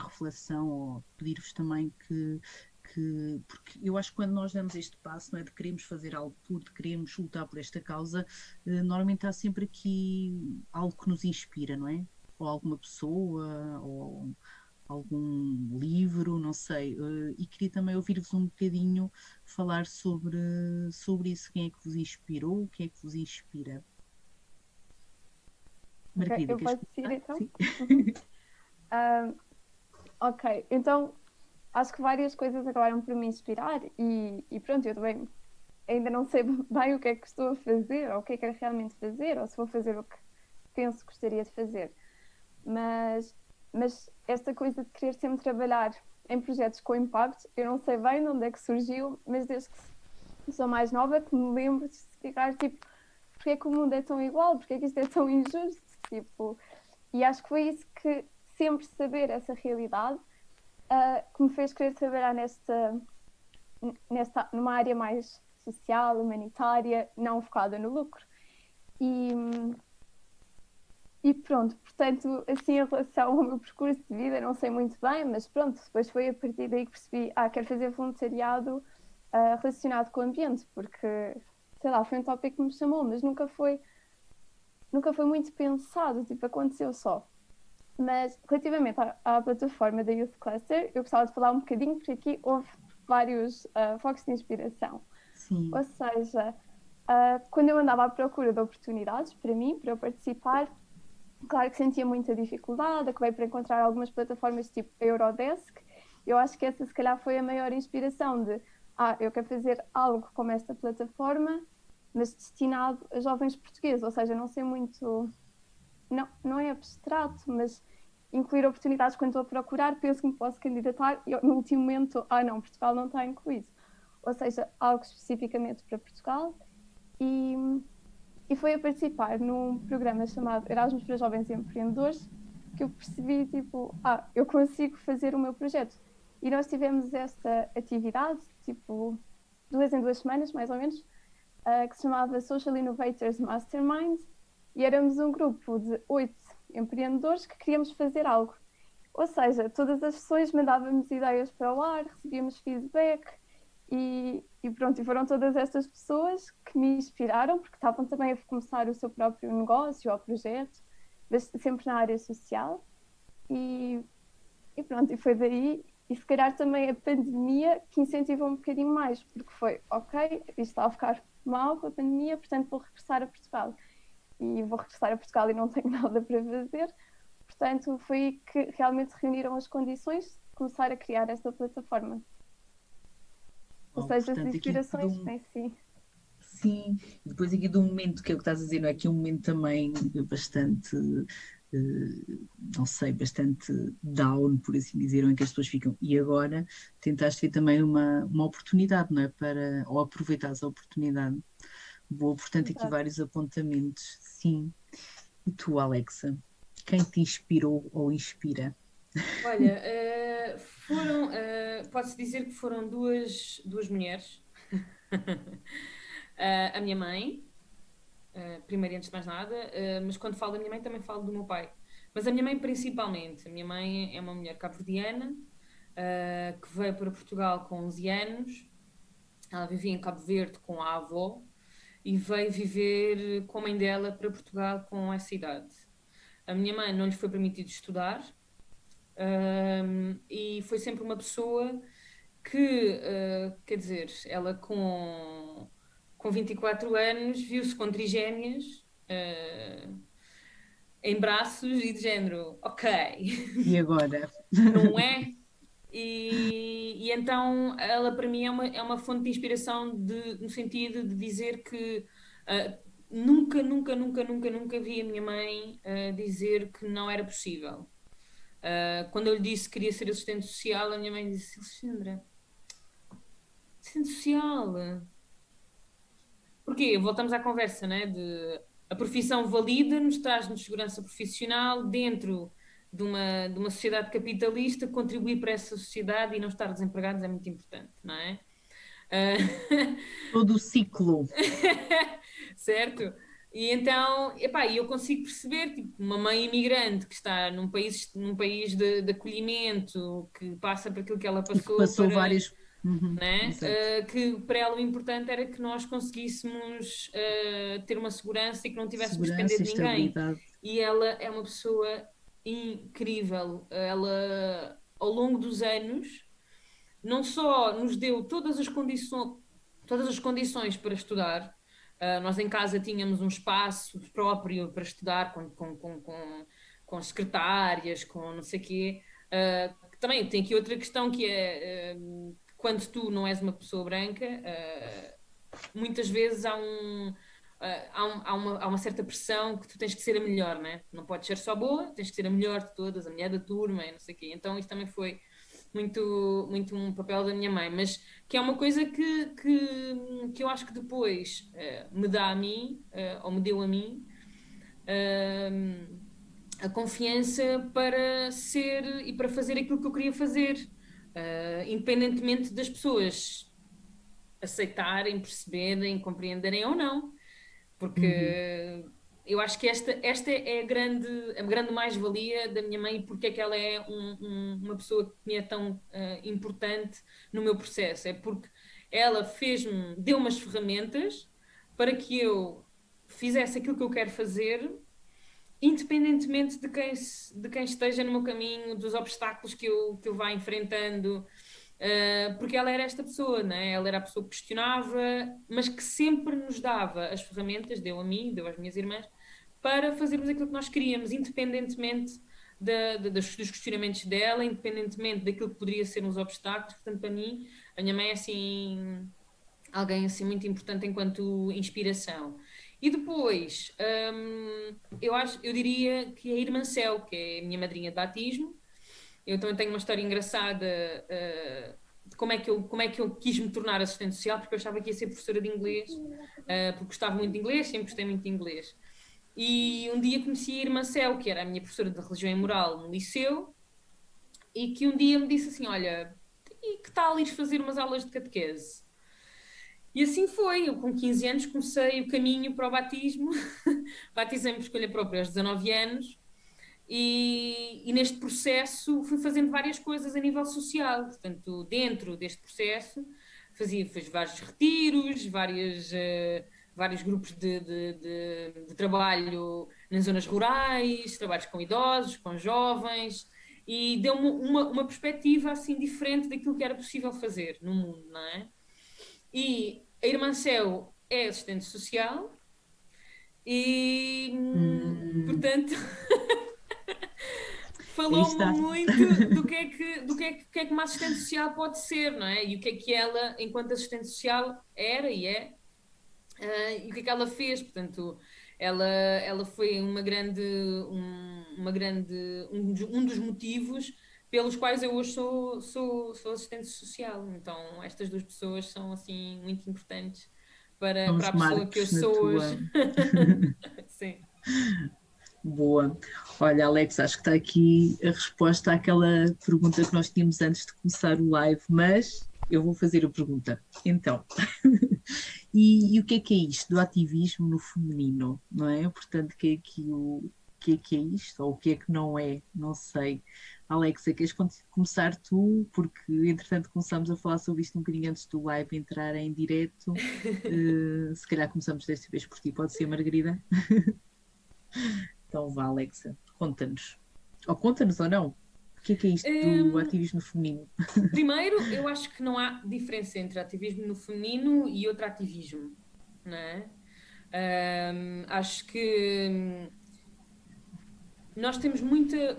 reflexão, ou pedir-vos também porque eu acho que quando nós damos este passo, não é, de queremos fazer algo de queremos lutar por esta causa, normalmente há sempre aqui algo que nos inspira, não é? Ou alguma pessoa, ou algum livro, não sei. E queria também ouvir-vos um bocadinho falar sobre isso. Quem é que vos inspirou? Quem é que vos inspira? Margarida, eu posso dizer então? Sim. Ok, então acho que várias coisas acabaram por me inspirar e pronto, eu também ainda não sei bem o que é que estou a fazer, ou o que é que quero realmente fazer, ou se vou fazer o que penso que gostaria de fazer. Mas esta coisa de querer sempre trabalhar em projetos com impacto, eu não sei bem de onde é que surgiu, mas desde que sou mais nova que me lembro de ficar tipo, porque é que o mundo é tão igual, porque é que isto é tão injusto, tipo, e acho que foi isso que sempre saber essa realidade que me fez querer trabalhar numa área mais social, humanitária, não focada no lucro. E pronto, portanto, assim, em relação ao meu percurso de vida, não sei muito bem, mas pronto, depois foi a partir daí que percebi, quero fazer voluntariado relacionado com o ambiente, porque, sei lá, foi um tópico que me chamou, mas nunca foi muito pensado, tipo, aconteceu só. Mas relativamente à plataforma da Youth Cluster, eu gostava de falar um bocadinho, porque aqui houve vários focos de inspiração. Sim. Ou seja, quando eu andava à procura de oportunidades para mim, para eu participar, claro que sentia muita dificuldade, acabei por encontrar algumas plataformas tipo a Eurodesk. Eu acho que essa se calhar foi a maior inspiração de eu quero fazer algo como esta plataforma, mas destinado a jovens portugueses, ou seja, não sei muito... Não é abstrato, mas incluir oportunidades quando estou a procurar, penso que me posso candidatar e no último momento, não, Portugal não está incluído. Ou seja, algo especificamente para Portugal. E foi a participar num programa chamado Erasmus para Jovens Empreendedores que eu percebi, tipo, eu consigo fazer o meu projeto. E nós tivemos esta atividade, tipo, 2 em 2 semanas, mais ou menos, que se chamava Social Innovators Mastermind, e éramos um grupo de 8 empreendedores que queríamos fazer algo. Ou seja, todas as sessões mandávamos ideias para o ar, recebíamos feedback e pronto, e foram todas estas pessoas que me inspiraram, porque estavam também a começar o seu próprio negócio ou projeto, mas sempre na área social. E pronto, e foi daí, e se calhar também a pandemia que incentivou um bocadinho mais, porque foi, ok, isto está a ficar mal com a pandemia, portanto vou regressar a Portugal. E vou regressar a Portugal e não tenho nada para fazer. Portanto, foi aí que realmente se reuniram as condições de começar a criar esta plataforma. Ou seja, portanto, as inspirações em si. Sim, depois aqui de um momento, que é o que estás a dizer, não é? Aqui um momento também bastante, não sei, bastante down, por assim dizer, em que as pessoas ficam. E agora tentaste ver também uma oportunidade, não é? Ou aproveitares a oportunidade. Boa, portanto, aqui vários apontamentos. Sim. E tu, Alexa, quem te inspirou ou inspira? Olha, posso dizer que foram duas mulheres. A minha mãe, primeiro e antes de mais nada, mas quando falo da minha mãe também falo do meu pai. Mas a minha mãe principalmente. A minha mãe é uma mulher cabo-verdiana, que veio para Portugal com 11 anos. Ela vivia em Cabo Verde com a avó e veio viver com a mãe dela para Portugal com essa idade. A minha mãe não lhe foi permitido estudar, e foi sempre uma pessoa que, quer dizer, ela com 24 anos viu-se com trigémeas, em braços e de género, ok. E agora? Não é? E então ela para mim é uma fonte de inspiração no sentido de dizer que nunca vi a minha mãe dizer que não era possível. Quando eu lhe disse que queria ser assistente social, a minha mãe disse: Alexandra, assistente social? Porquê? Voltamos à conversa, né? A profissão valida-nos, traz-nos segurança profissional dentro de uma sociedade capitalista. Contribuir para essa sociedade e não estar desempregados é muito importante, não é? Todo o ciclo. Certo? E então, epá, eu consigo perceber, tipo, uma mãe imigrante que está num país de acolhimento, que passa por aquilo que ela Passou várias... né? Que para ela o importante era que nós conseguíssemos ter uma segurança e que não tivéssemos de depender de ninguém. E ela é uma pessoa incrível. Ela, ao longo dos anos, não só nos deu todas as condições para estudar. Nós em casa tínhamos um espaço próprio para estudar com secretárias, com não sei o quê. Também tem aqui outra questão que é quando tu não és uma pessoa branca, muitas vezes há uma certa pressão que tu tens que ser a melhor, né? Não podes ser só boa, tens que ser a melhor de todas, a mulher da turma e não sei o quê. Então isto também foi muito, muito um papel da minha mãe, mas que é uma coisa que eu acho que depois me dá a mim, ou me deu a mim, a confiança para ser e para fazer aquilo que eu queria fazer, independentemente das pessoas aceitarem, perceberem, compreenderem ou não, porque eu acho que esta é a grande mais-valia da minha mãe, porque é que ela é uma pessoa que me é tão importante no meu processo. É porque ela deu-me as ferramentas para que eu fizesse aquilo que eu quero fazer, independentemente de quem esteja no meu caminho, dos obstáculos que eu vá enfrentando. Porque ela era esta pessoa, né? Ela era a pessoa que questionava, mas que sempre nos dava as ferramentas, deu a mim, deu às minhas irmãs, para fazermos aquilo que nós queríamos, independentemente dos questionamentos dela, independentemente daquilo que poderia ser uns obstáculos. Portanto, para mim, a minha mãe é assim, alguém assim muito importante enquanto inspiração. E depois, eu diria que a Irmã Céu, que é a minha madrinha de batismo. Eu também tenho uma história engraçada de como é que eu quis me tornar assistente social, porque eu achava que ia ser professora de inglês, porque gostava muito de inglês, sempre gostei muito de inglês. E um dia conheci a Irmã Céu, que era a minha professora de religião e moral no liceu, e que um dia me disse assim: olha, e que tal ires fazer umas aulas de catequese? E assim foi. Eu com 15 anos comecei o caminho para o batismo, batizei-me por escolha própria aos 19 anos. E neste processo fui fazendo várias coisas a nível social. Portanto, dentro deste processo fiz vários retiros, vários grupos de trabalho nas zonas rurais, trabalhos com idosos, com jovens, e deu-me uma perspectiva assim diferente daquilo que era possível fazer no mundo, não é? E a Irmã Céu é assistente social e, portanto... falou-me muito do que é que uma assistente social pode ser, não é? E o que ela, enquanto assistente social, era e é, e o que ela fez. Portanto, ela foi um dos motivos pelos quais eu hoje sou assistente social. Então, estas duas pessoas são, assim, muito importantes para a pessoa que eu sou hoje. Sim. Boa. Olha, Alex, acho que está aqui a resposta àquela pergunta que nós tínhamos antes de começar o live, mas eu vou fazer a pergunta. Então, e o que é isto do ativismo no feminino, não é? Portanto, o que é isto, ou o que é que não é? Não sei. Alexa, queres começar tu? Porque, entretanto, começamos a falar sobre isto um bocadinho antes do live entrar em direto. Se calhar começamos desta vez por ti, pode ser, Margarida? Então vá, Alexa, conta-nos. Ou conta-nos ou não. O que é isto do ativismo feminino? Primeiro, eu acho que não há diferença entre ativismo no feminino e outro ativismo, não é? Acho que nós temos muita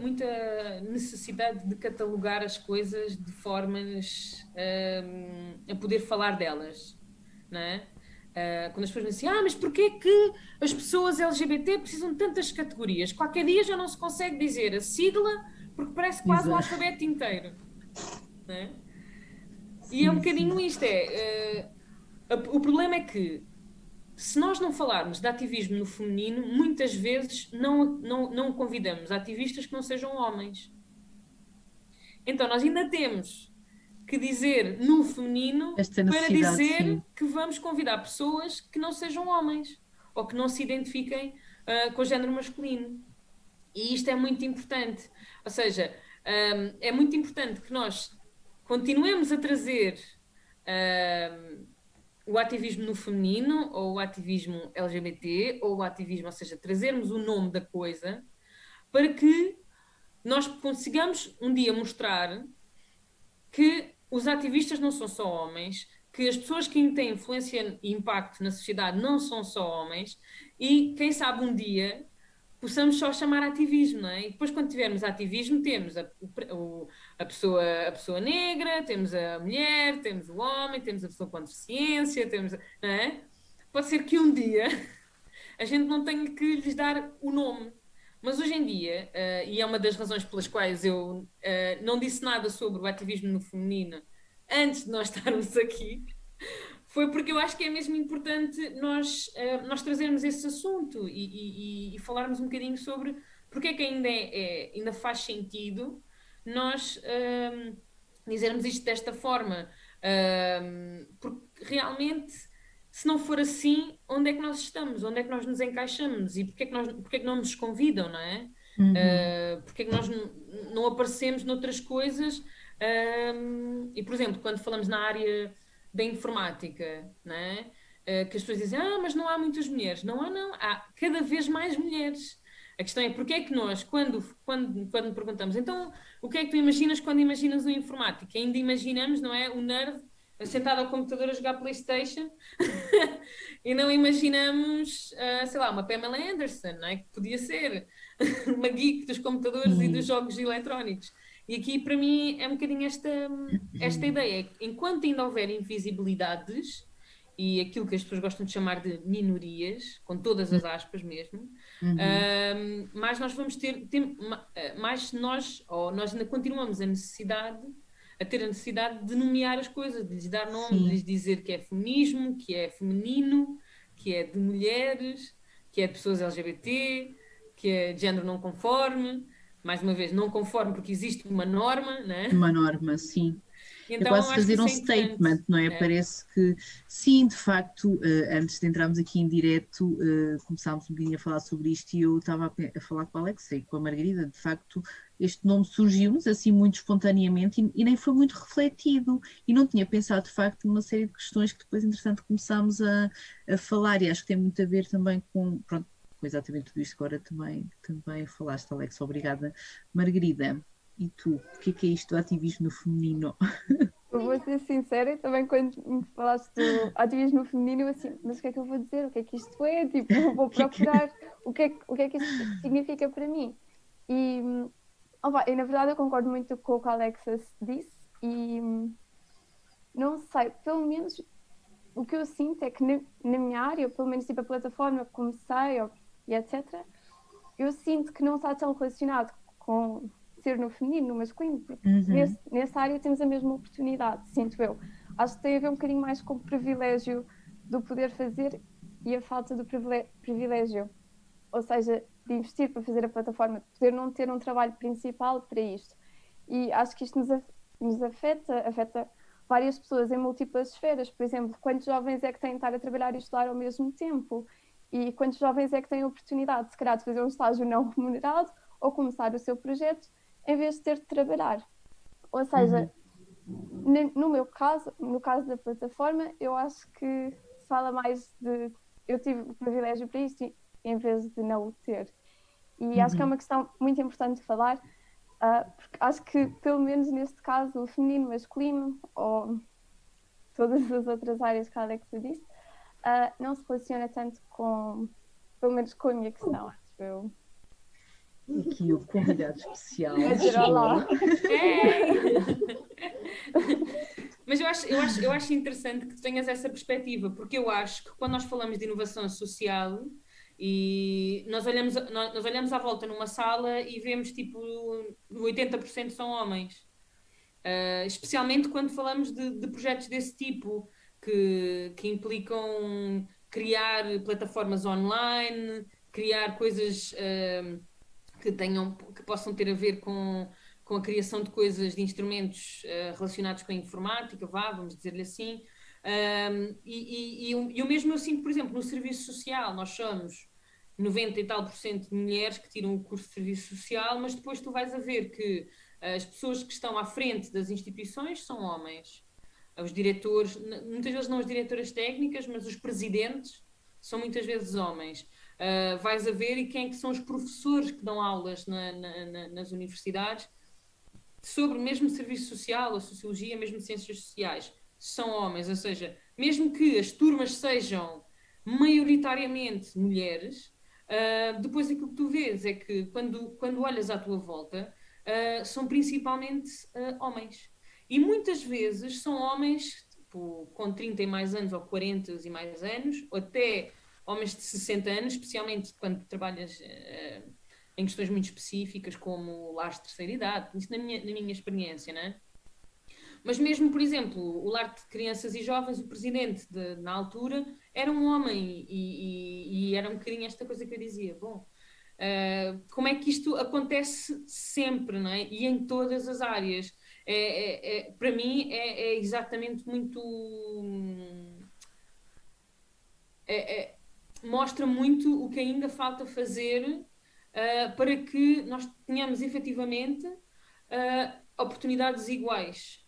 necessidade de catalogar as coisas de formas a poder falar delas, não é? Quando as pessoas dizem assim, mas porquê que as pessoas LGBT precisam de tantas categorias? Qualquer dia já não se consegue dizer a sigla porque parece quase o alfabeto inteiro. Não é? Sim, e é um bocadinho isto, o problema é que se nós não falarmos de ativismo no feminino, muitas vezes não convidamos ativistas que não sejam homens. Então nós ainda temos que dizer no feminino para dizer sim, que vamos convidar pessoas que não sejam homens ou que não se identifiquem com o género masculino. E isto é muito importante. Ou seja, é muito importante que nós continuemos a trazer o ativismo no feminino ou o ativismo LGBT ou o ativismo, ou seja, trazermos o nome da coisa para que nós consigamos um dia mostrar que os ativistas não são só homens, que as pessoas que têm influência e impacto na sociedade não são só homens e, quem sabe, um dia possamos só chamar ativismo, não é? E depois, quando tivermos ativismo, temos a pessoa negra, temos a mulher, temos o homem, temos a pessoa com deficiência, não é? Pode ser que um dia a gente não tenha que lhes dar o nome. Mas hoje em dia, e é uma das razões pelas quais eu não disse nada sobre o ativismo no feminino antes de nós estarmos aqui, foi porque eu acho que é mesmo importante nós trazermos esse assunto e falarmos um bocadinho sobre porque é que ainda faz sentido nós dizermos isto desta forma. Porque realmente, se não for assim, onde é que nós estamos? Onde é que nós nos encaixamos? E porque é que não nos convidam, não é? Porque é que nós não aparecemos noutras coisas? E, por exemplo, quando falamos na área da informática, não é? Que as pessoas dizem, mas não há muitas mulheres. Não, há cada vez mais mulheres. A questão é porque é que nós, quando perguntamos, então, o que é que tu imaginas quando imaginas um informático? Ainda imaginamos, não é? O nerd sentado ao computador a jogar PlayStation e não imaginamos, sei lá, uma Pamela Anderson, não é? Que podia ser uma geek dos computadores e dos jogos eletrónicos. E aqui, para mim, é um bocadinho esta ideia. Enquanto ainda houver invisibilidades e aquilo que as pessoas gostam de chamar de minorias, com todas as aspas mesmo, mais nós vamos mais nós ainda continuamos a ter a necessidade de nomear as coisas, de lhes dar nome, de lhes dizer que é feminismo, que é feminino, que é de mulheres, que é de pessoas LGBT, que é de género não conforme. Mais uma vez, não conforme porque existe uma norma, não é? Uma norma, sim. Então, é quase fazer um statement, não é? Parece que, sim, de facto, antes de entrarmos aqui em direto, começámos um bocadinho a falar sobre isto e eu estava a falar com a Alexa e com a Margarida, de facto, este nome surgiu-nos assim muito espontaneamente e nem foi muito refletido e não tinha pensado, de facto, numa série de questões que depois, entretanto, começámos a falar e acho que tem muito a ver também com, pronto, com exatamente tudo isto que agora também falaste, Alexa. Obrigada. Margarida, e tu, o que é isto do ativismo feminino? Eu vou ser sincera, também quando me falaste do ativismo feminino, eu assim, mas o que é que eu vou dizer? O que é que isto é? Tipo, eu vou procurar o que é que isto significa para mim. E na verdade eu concordo muito com o que a Alexa disse e não sei, pelo menos o que eu sinto é que na minha área, pelo menos tipo a plataforma que comecei e etc., eu sinto que não está tão relacionado com ser no feminino, no masculino, porque nessa área temos a mesma oportunidade, sinto eu. Acho que tem a ver um bocadinho mais com o privilégio do poder fazer e a falta do privilégio. Ou seja, de investir para fazer a plataforma, de poder não ter um trabalho principal para isto. E acho que isto nos afeta várias pessoas em múltiplas esferas. Por exemplo, quantos jovens é que têm de estar a trabalhar e estudar ao mesmo tempo? E quantos jovens é que têm a oportunidade, se calhar, de fazer um estágio não remunerado ou começar o seu projeto em vez de ter de trabalhar? Ou seja, no meu caso, no caso da plataforma, eu acho que se fala mais de eu tive o privilégio para isto em vez de não o ter. E acho que é uma questão muito importante de falar, porque acho que, pelo menos neste caso, o feminino, masculino, ou todas as outras áreas que a Alexa disse, não se relaciona tanto com, pelo menos com a minha questão, acho eu. Aqui o convidado especial. Mas eu acho interessante que tu tenhas essa perspectiva, porque eu acho que quando nós falamos de inovação social e nós olhamos à volta numa sala e vemos tipo 80% são homens. Especialmente quando falamos de projetos desse tipo, que implicam criar plataformas online, criar coisas que possam ter a ver com a criação de coisas, de instrumentos relacionados com a informática, vamos dizer-lhe assim. E o mesmo eu sinto, por exemplo, no serviço social, nós somos 90 e tal % de mulheres que tiram o curso de serviço social, mas depois tu vais a ver que as pessoas que estão à frente das instituições são homens. Os diretores, muitas vezes não as diretoras técnicas, mas os presidentes são muitas vezes homens. Vais a ver e quem é que são os professores que dão aulas nas universidades sobre mesmo serviço social, a sociologia, mesmo ciências sociais, são homens. Ou seja, mesmo que as turmas sejam maioritariamente mulheres, depois aquilo que tu vês é que quando olhas à tua volta, são principalmente homens. E muitas vezes são homens tipo, com 30 e mais anos ou 40 e mais anos, ou até homens de 60 anos, especialmente quando trabalhas em questões muito específicas, como lares de terceira idade, isso na minha experiência, não é? Mas mesmo, por exemplo, o lar de crianças e jovens, o presidente na altura era um homem e era um bocadinho esta coisa que eu dizia, bom, como é que isto acontece sempre, não é? E em todas as áreas. Para mim é exatamente muito... mostra muito o que ainda falta fazer para que nós tenhamos efetivamente oportunidades iguais.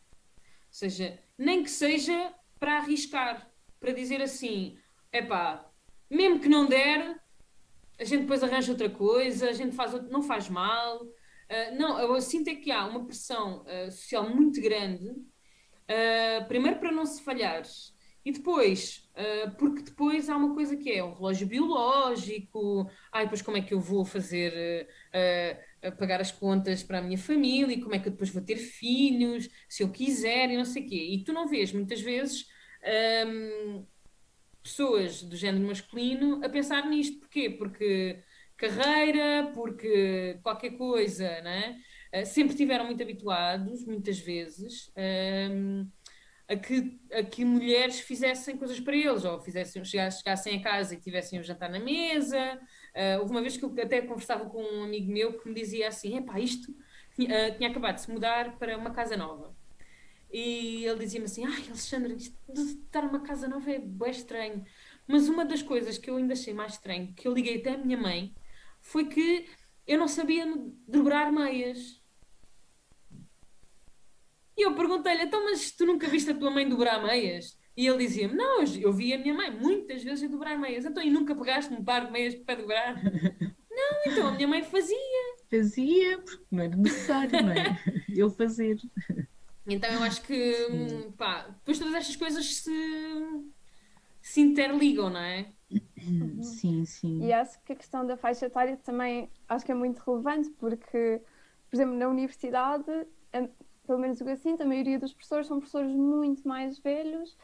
Ou seja, nem que seja para arriscar, para dizer assim, epá, mesmo que não der, a gente depois arranja outra coisa, a gente não faz mal. Não, eu sinto é que há uma pressão social muito grande, primeiro para não se falhar, e depois, porque depois há uma coisa que é o relógio biológico, depois como é que eu vou fazer, pagar as contas para a minha família, e como é que eu depois vou ter filhos, se eu quiser, e não sei o quê. E tu não vês, muitas vezes, pessoas do género masculino a pensar nisto. Porquê? Porque carreira, porque qualquer coisa, né? Sempre estiveram muito habituados, muitas vezes, a que mulheres fizessem coisas para eles, ou chegassem a casa e tivessem o jantar na mesa. Houve uma vez que eu até conversava com um amigo meu que me dizia assim, epá, isto tinha acabado de se mudar para uma casa nova. E ele dizia-me assim, Alexandra, isto de estar numa casa nova é bem estranho. Mas uma das coisas que eu ainda achei mais estranho, que eu liguei até à minha mãe, foi que eu não sabia dobrar meias. E eu perguntei-lhe, então, mas tu nunca viste a tua mãe dobrar meias? E ele dizia-me, não, eu vi a minha mãe muitas vezes a dobrar meias. Então, e nunca pegaste um par de meias para dobrar? Não, então a minha mãe fazia. Fazia, porque não era necessário, não é? Eu fazer. Então eu acho que, pá, depois todas estas coisas se interligam, não é? Sim, sim. E acho que a questão da faixa etária também acho que é muito relevante, porque, por exemplo, na universidade, pelo menos o que eu sinto, a maioria dos professores são professores muito mais velhos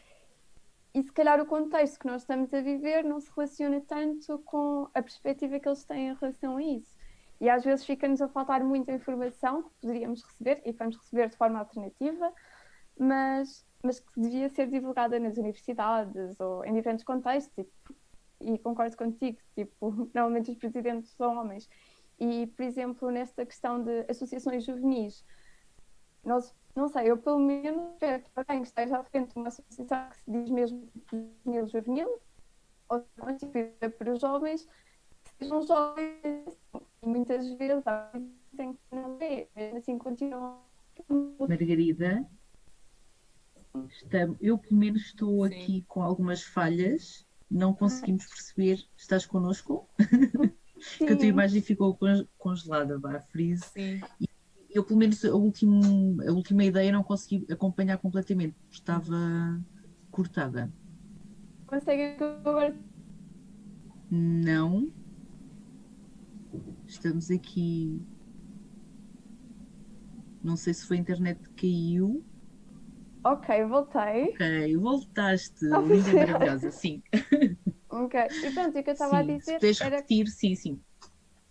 e se calhar o contexto que nós estamos a viver não se relaciona tanto com a perspectiva que eles têm em relação a isso. E às vezes fica-nos a faltar muita informação que poderíamos receber e que vamos receber de forma alternativa, mas mas que devia ser divulgada nas universidades ou em diferentes contextos, e concordo contigo, tipo, normalmente os presidentes são homens. E, por exemplo, nesta questão de associações juvenis, nós, não sei, eu pelo menos espero que alguém esteja à frente de uma associação que se diz mesmo juvenil, juvenil, ou constituída por jovens, que sejam jovens, e muitas vezes dizem que não é, mesmo assim continuam. Margarida, eu pelo menos estou Sim. aqui com algumas falhas, não conseguimos perceber. Estás connosco? Que a tua imagem ficou congelada, freeze. Sim. E eu pelo menos a última ideia não consegui acompanhar completamente, porque estava cortada. Conseguem agora? Não. Estamos aqui. Não sei se foi a internet que caiu. Ok, voltei. Ok, voltaste. Linda e maravilhosa, sim. Ok, e pronto, o que eu estava a Sim, dizer se puderes era... repetir, sim.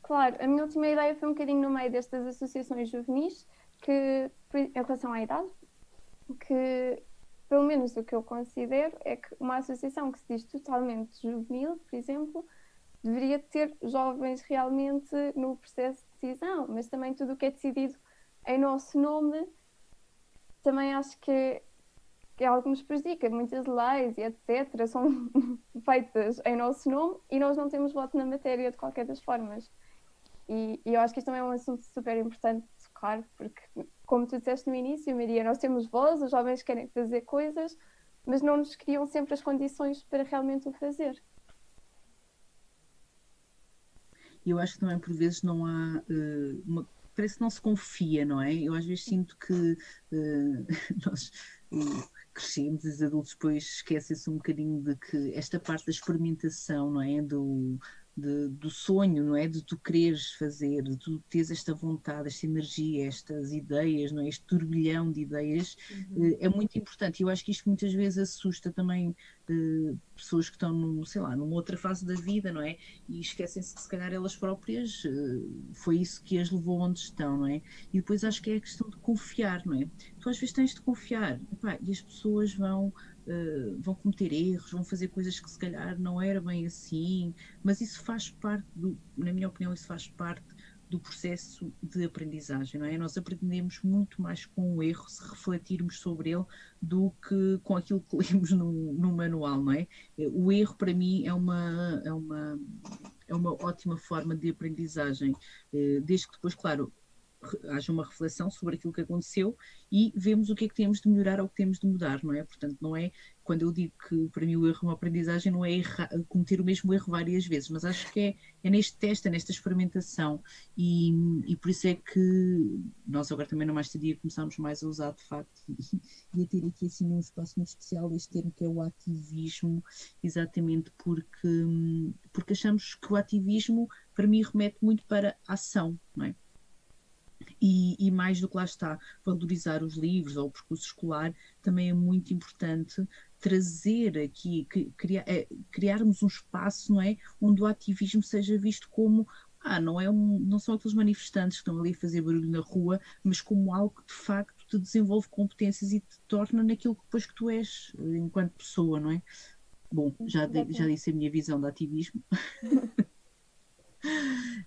Claro, a minha última ideia foi um bocadinho no meio destas associações juvenis, que, em relação à idade, que, pelo menos o que eu considero, é que uma associação que se diz totalmente juvenil, por exemplo, deveria ter jovens realmente no processo de decisão, mas também tudo o que é decidido em nosso nome, também acho que algo nos prejudica. Muitas leis e etc. são feitas em nosso nome e nós não temos voto na matéria de qualquer das formas. E eu acho que isto também é um assunto super importante de tocar, porque, como tu disseste no início, Maria, nós temos voz, os jovens querem fazer coisas, mas não nos criam sempre as condições para realmente o fazer. Eu acho que também por vezes não há parece que não se confia, não é? Eu às vezes sinto que nós crescemos, os adultos depois esquecem-se um bocadinho de que esta parte da experimentação, não é? Do sonho, não é? De tu quereres fazer, de tu teres esta vontade, esta energia, estas ideias, não é? Este turbilhão de ideias, é muito importante. E eu acho que isto muitas vezes assusta também pessoas que estão, sei lá, numa outra fase da vida, não é? E esquecem-se que se calhar elas próprias foi isso que as levou onde estão, não é? E depois acho que é a questão de confiar, não é? Tu às vezes tens de confiar, epá, e as pessoas vão cometer erros, vão fazer coisas que se calhar não era bem assim, mas isso faz parte na minha opinião, isso faz parte do processo de aprendizagem, não é? Nós aprendemos muito mais com o erro, se refletirmos sobre ele, do que com aquilo que lemos no manual, não é? O erro, para mim, é uma ótima forma de aprendizagem, desde que depois, claro, haja uma reflexão sobre aquilo que aconteceu e vemos o que é que temos de melhorar ou o que temos de mudar, não é? Portanto, não é, quando eu digo que para mim o erro é uma aprendizagem, não é cometer o mesmo erro várias vezes, mas acho que é neste teste, é nesta experimentação e por isso é que nós agora também no Mais Dia começámos mais a usar de facto e a ter aqui assim um espaço muito especial este termo que é o ativismo, exatamente porque achamos que o ativismo para mim remete muito para a ação, não é? E mais do que lá está, valorizar os livros ou o percurso escolar, também é muito importante trazer aqui, criarmos um espaço, não é? Onde o ativismo seja visto como, não são aqueles manifestantes que estão ali a fazer barulho na rua, mas como algo que de facto te desenvolve competências e te torna naquilo que depois que tu és, enquanto pessoa, não é? Bom, já disse a minha visão do ativismo.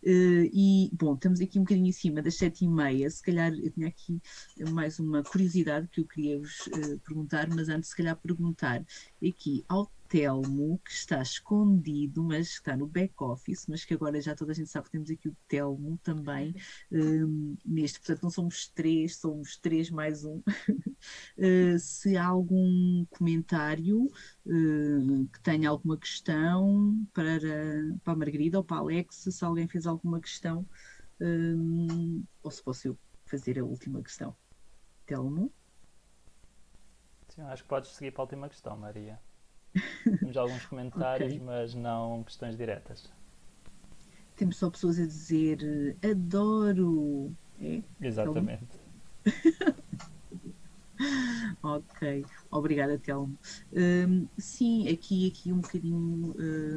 E, bom, estamos aqui um bocadinho em cima das 7h30. Se calhar eu tinha aqui mais uma curiosidade que eu queria vos perguntar, mas antes, se calhar, perguntar aqui ao Telmo, que está escondido, mas está no back-office, mas que agora já toda a gente sabe que temos aqui o Telmo também neste. Portanto, não somos três mais um. Se há algum comentário, que tenha alguma questão para a Margarida ou para a Alexa, se alguém fez alguma questão, ou se posso eu fazer a última questão. Telmo? Sim, acho que podes seguir para a última questão, Maria. Temos alguns comentários, okay, mas não questões diretas. Temos só pessoas a dizer adoro. Exatamente. Ok, obrigada, Telmo. Sim, aqui um bocadinho,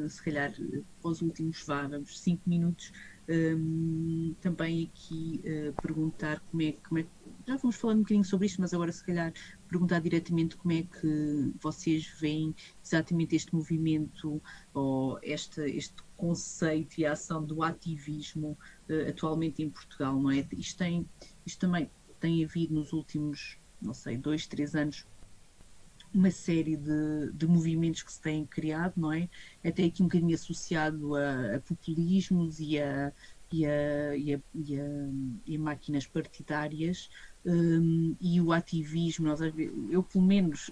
se calhar, para os últimos, vamos, 5 minutos, também aqui perguntar como é já vamos falando um bocadinho sobre isto, mas agora se calhar perguntar diretamente como é que vocês veem exatamente este movimento ou este conceito e a ação do ativismo atualmente em Portugal, não é? Isto também tem havido nos últimos, não sei, 2, 3 anos uma série de movimentos que se têm criado, não é? Até aqui um bocadinho associado a populismos e a máquinas partidárias, e o ativismo, eu pelo menos,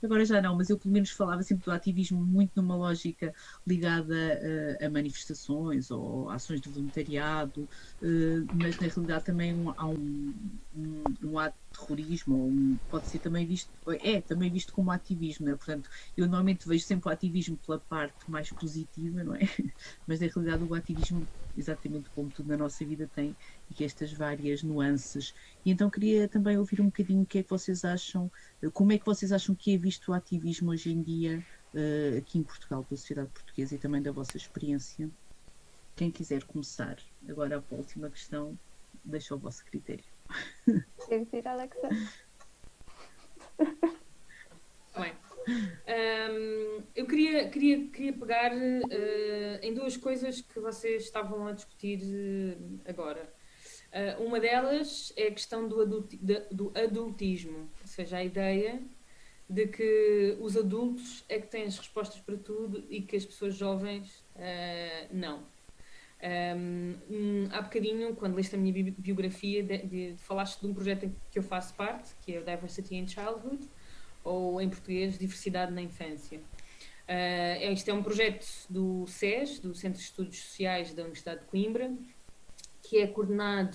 agora já não, mas eu pelo menos falava sempre do ativismo muito numa lógica ligada a manifestações ou ações de voluntariado, mas na realidade também há um ato de terrorismo, pode ser também visto, também visto como ativismo, né? Portanto, eu normalmente vejo sempre o ativismo pela parte mais positiva, não é? Mas na realidade o ativismo, exatamente como tudo na nossa vida, tem e estas várias nuances. E então queria também ouvir um bocadinho o que é que vocês acham, como é que vocês acham que é visto o ativismo hoje em dia aqui em Portugal, pela sociedade portuguesa, e também da vossa experiência. Quem quiser começar agora a última questão, deixa o vosso critério. Queres ir, Alexa? Bem, eu queria pegar em duas coisas que vocês estavam a discutir agora. Uma delas é a questão do adultismo, ou seja, a ideia de que os adultos é que têm as respostas para tudo e que as pessoas jovens não. Há bocadinho, quando leste a minha biografia, falaste de um projeto em que eu faço parte, que é o Diversity in Childhood, ou em português, Diversidade na Infância. Isto é um projeto do SES, do Centro de Estudos Sociais da Universidade de Coimbra, que é coordenado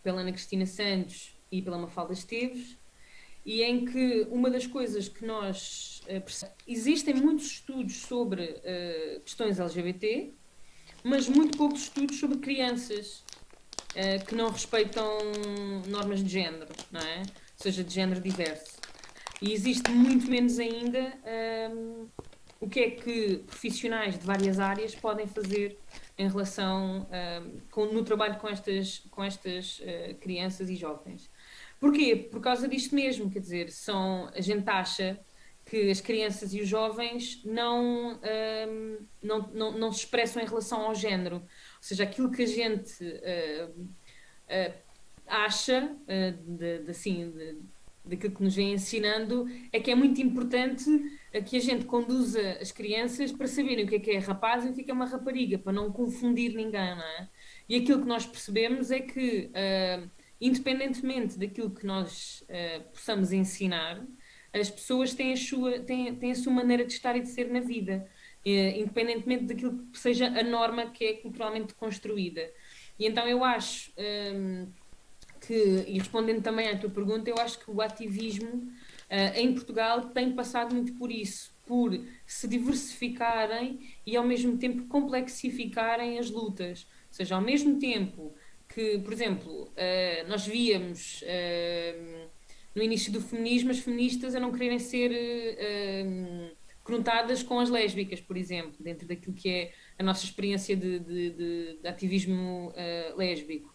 pela Ana Cristina Santos e pela Mafalda Esteves, e em que uma das coisas que nós existem muitos estudos sobre questões LGBT, mas muito poucos estudos sobre crianças que não respeitam normas de género, não é? Ou seja, de género diverso. E existe muito menos ainda o que é que profissionais de várias áreas podem fazer em relação no trabalho com estas crianças e jovens. Porquê? Por causa disto mesmo, quer dizer, a gente acha que as crianças e os jovens não se expressam em relação ao género. Ou seja, aquilo que a gente acha, daquilo que nos vem ensinando, é que é muito importante que a gente conduza as crianças para saberem o que é rapaz e o que é uma rapariga, para não confundir ninguém, não é? E aquilo que nós percebemos é que, independentemente daquilo que nós possamos ensinar, as pessoas têm a sua maneira de estar e de ser na vida, independentemente daquilo que seja a norma que é culturalmente construída. E então eu acho e respondendo também à tua pergunta, eu acho que o ativismo em Portugal tem passado muito por isso, por se diversificarem e ao mesmo tempo complexificarem as lutas. Ou seja, ao mesmo tempo que, por exemplo, nós víamos no início do feminismo as feministas a não quererem ser conotadas com as lésbicas, por exemplo, dentro daquilo que é a nossa experiência de ativismo lésbico.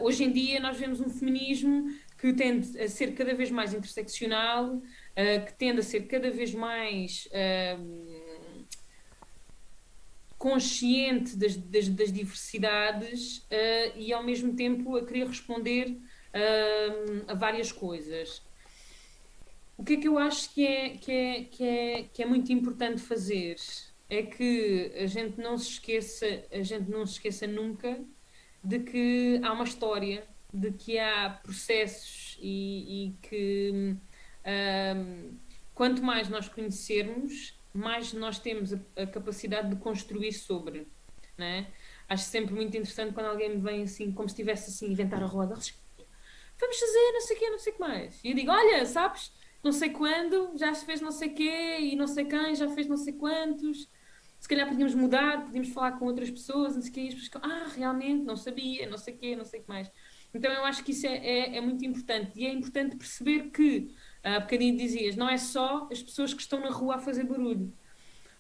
Hoje em dia nós vemos um feminismo que tende a ser cada vez mais interseccional, que tende a ser cada vez mais consciente das diversidades e ao mesmo tempo a querer responder a várias coisas. O que é que eu acho que é muito importante fazer é que a gente não se esqueça nunca de que há uma história, de que há processos e que quanto mais nós conhecermos, mais nós temos a capacidade de construir sobre, não é? Acho sempre muito interessante quando alguém me vem assim, como se estivesse assim a inventar a roda. Vamos fazer não sei o quê, não sei o que mais. E eu digo, olha, sabes, não sei quando, já se fez não sei o quê e não sei quem, já fez não sei quantos. Se calhar podíamos mudar, podíamos falar com outras pessoas, não sei o quê, e as pessoas ficam, realmente, não sabia, não sei o quê, não sei o que mais. Então eu acho que isso é muito importante. E é importante perceber que, há bocadinho dizias, não é só as pessoas que estão na rua a fazer barulho.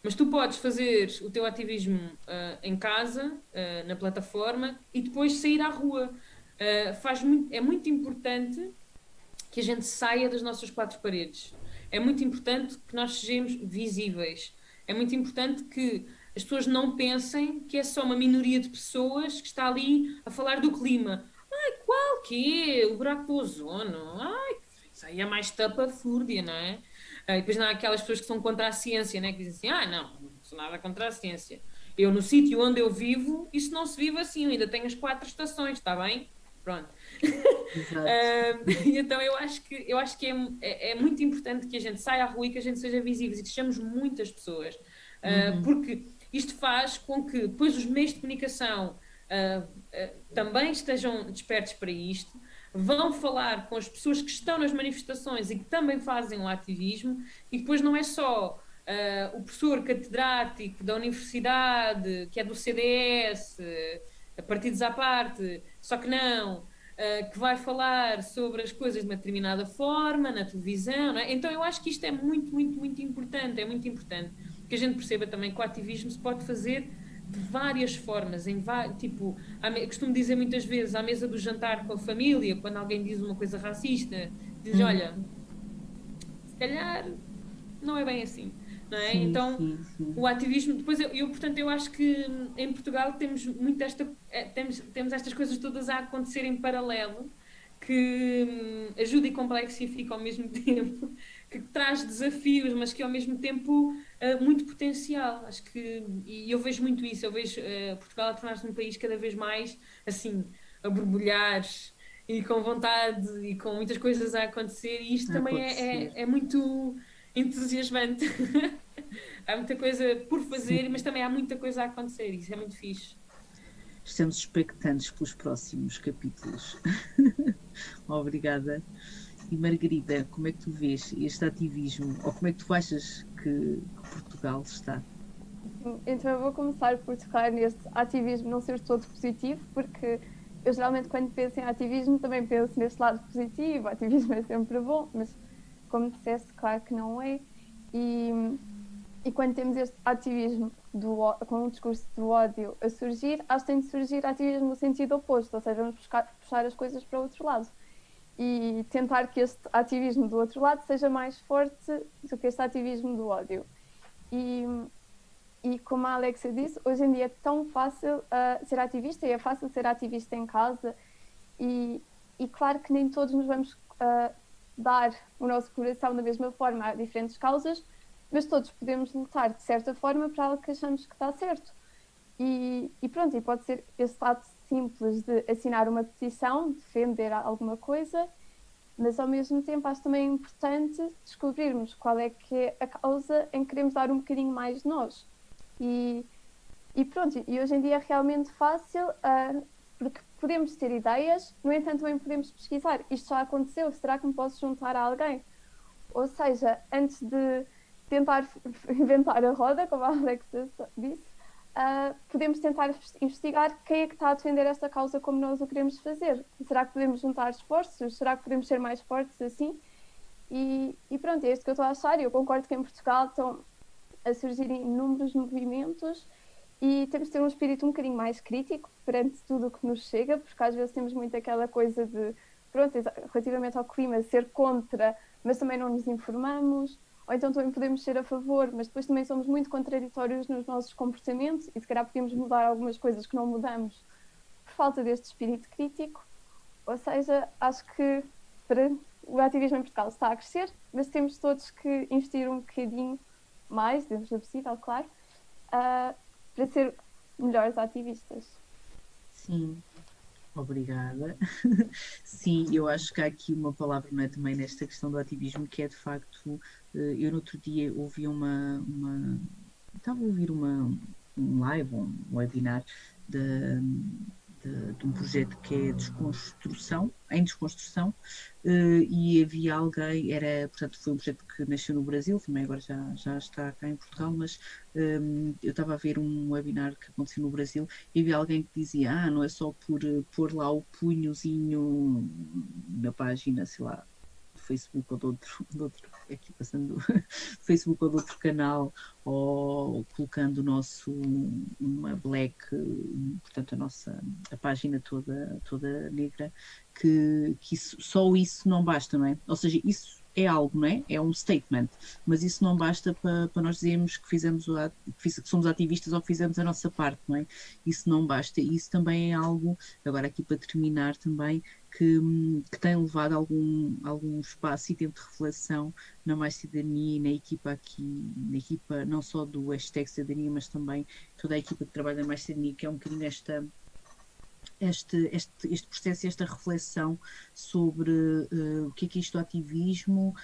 Mas tu podes fazer o teu ativismo em casa, na plataforma, e depois sair à rua. é muito importante que a gente saia das nossas quatro paredes. É muito importante que nós sejamos visíveis. É muito importante que as pessoas não pensem que é só uma minoria de pessoas que está ali a falar do clima. Ai, qual que é? O buraco do ozono? Ai, isso aí é mais tapafúrdia, não é? E depois não há aquelas pessoas que são contra a ciência, né? Que dizem assim, não sou nada contra a ciência. Eu, no sítio onde eu vivo, isso não se vive assim, eu ainda tenho as 4 estações, está bem? Pronto. Então eu acho que é muito importante que a gente saia à rua e que a gente seja visível e que sejamos muitas pessoas. Porque isto faz com que depois os meios de comunicação também estejam despertos para isto, vão falar com as pessoas que estão nas manifestações e que também fazem o ativismo, e depois não é só o professor catedrático da universidade, que é do CDS, partidos à parte, só que não, que vai falar sobre as coisas de uma determinada forma, na televisão, não é? Então eu acho que isto é muito, muito, muito importante, é muito importante que a gente perceba também que o ativismo se pode fazer de várias formas, tipo, costumo dizer muitas vezes, à mesa do jantar com a família, quando alguém diz uma coisa racista, diz, olha, se calhar não é bem assim. Não é? Então, o ativismo, depois portanto, eu acho que em Portugal temos muito temos estas coisas todas a acontecer em paralelo, que ajuda e complexifica ao mesmo tempo, que traz desafios, mas que ao mesmo tempo muito potencial. Acho que, e eu vejo muito isso, eu vejo Portugal a tornar-se um país cada vez mais assim, a borbulhar e com vontade e com muitas coisas a acontecer, e isto também é muito entusiasmante. Há muita coisa por fazer, mas também há muita coisa a acontecer, isso é muito fixe. Estamos expectantes pelos próximos capítulos. Obrigada. E Margarida, como é que tu vês este ativismo, ou como é que tu achas que Portugal está? Então eu vou começar por tocar neste ativismo não ser todo positivo, porque eu geralmente quando penso em ativismo também penso neste lado positivo, o ativismo é sempre bom, mas como disseste, claro que não é. E quando temos este ativismo com um discurso do ódio a surgir, acho que tem de surgir ativismo no sentido oposto, ou seja, vamos puxar as coisas para o outro lado e tentar que este ativismo do outro lado seja mais forte do que este ativismo do ódio. E como a Alexia disse, hoje em dia é tão fácil ser ativista, e é fácil ser ativista em casa, e claro que nem todos nos vamos dar o nosso coração da mesma forma a diferentes causas, mas todos podemos lutar de certa forma para algo que achamos que está certo. E pronto, e pode ser esse ato simples de assinar uma petição, defender alguma coisa, mas ao mesmo tempo acho também importante descobrirmos qual é que é a causa em que queremos dar um bocadinho mais de nós. E pronto, e hoje em dia é realmente fácil, porque podemos ter ideias, no entanto também podemos pesquisar. Isto já aconteceu, será que me posso juntar a alguém? Ou seja, antes de tentar inventar a roda, como a Alexa disse, podemos tentar investigar quem é que está a defender esta causa como nós o queremos fazer. Será que podemos juntar esforços? Será que podemos ser mais fortes assim? E pronto, é isto que eu estou a achar. Eu concordo que em Portugal estão a surgir inúmeros movimentos e temos de ter um espírito um bocadinho mais crítico perante tudo o que nos chega, porque às vezes temos muito aquela coisa de, pronto, relativamente ao clima, ser contra, mas também não nos informamos. Ou então também podemos ser a favor, mas depois também somos muito contraditórios nos nossos comportamentos e se calhar podemos mudar algumas coisas que não mudamos por falta deste espírito crítico. Ou seja, acho que o ativismo em Portugal está a crescer, mas temos todos que investir um bocadinho mais, dentro do possível, claro, para ser melhores ativistas. Sim. Obrigada. Sim, eu acho que há aqui uma palavra, não é, também nesta questão do ativismo, que é de facto, eu no outro dia ouvi estava a ouvir um live, um webinar de um projeto que é em desconstrução, e havia alguém, portanto foi um projeto que nasceu no Brasil, também agora já está cá em Portugal, mas eu estava a ver um webinar que aconteceu no Brasil e havia alguém que dizia, não é só por pôr lá o punhozinho na página, sei lá, Facebook ou de outro aqui passando do Facebook ou de outro canal, ou colocando uma portanto a página toda negra, que só isso não basta, não é? Ou seja, isso é algo, não é? É um statement, mas isso não basta para nós dizermos que que somos ativistas ou que fizemos a nossa parte, não é? Isso não basta. E isso também é algo, agora aqui para terminar também, que tem levado algum espaço e tempo de reflexão na Mais Cidadania e na equipa não só do hashtag Cidadania, mas também toda a equipa que trabalha na Mais Cidadania, que é um bocadinho este processo e esta reflexão sobre o que é isto do ativismo,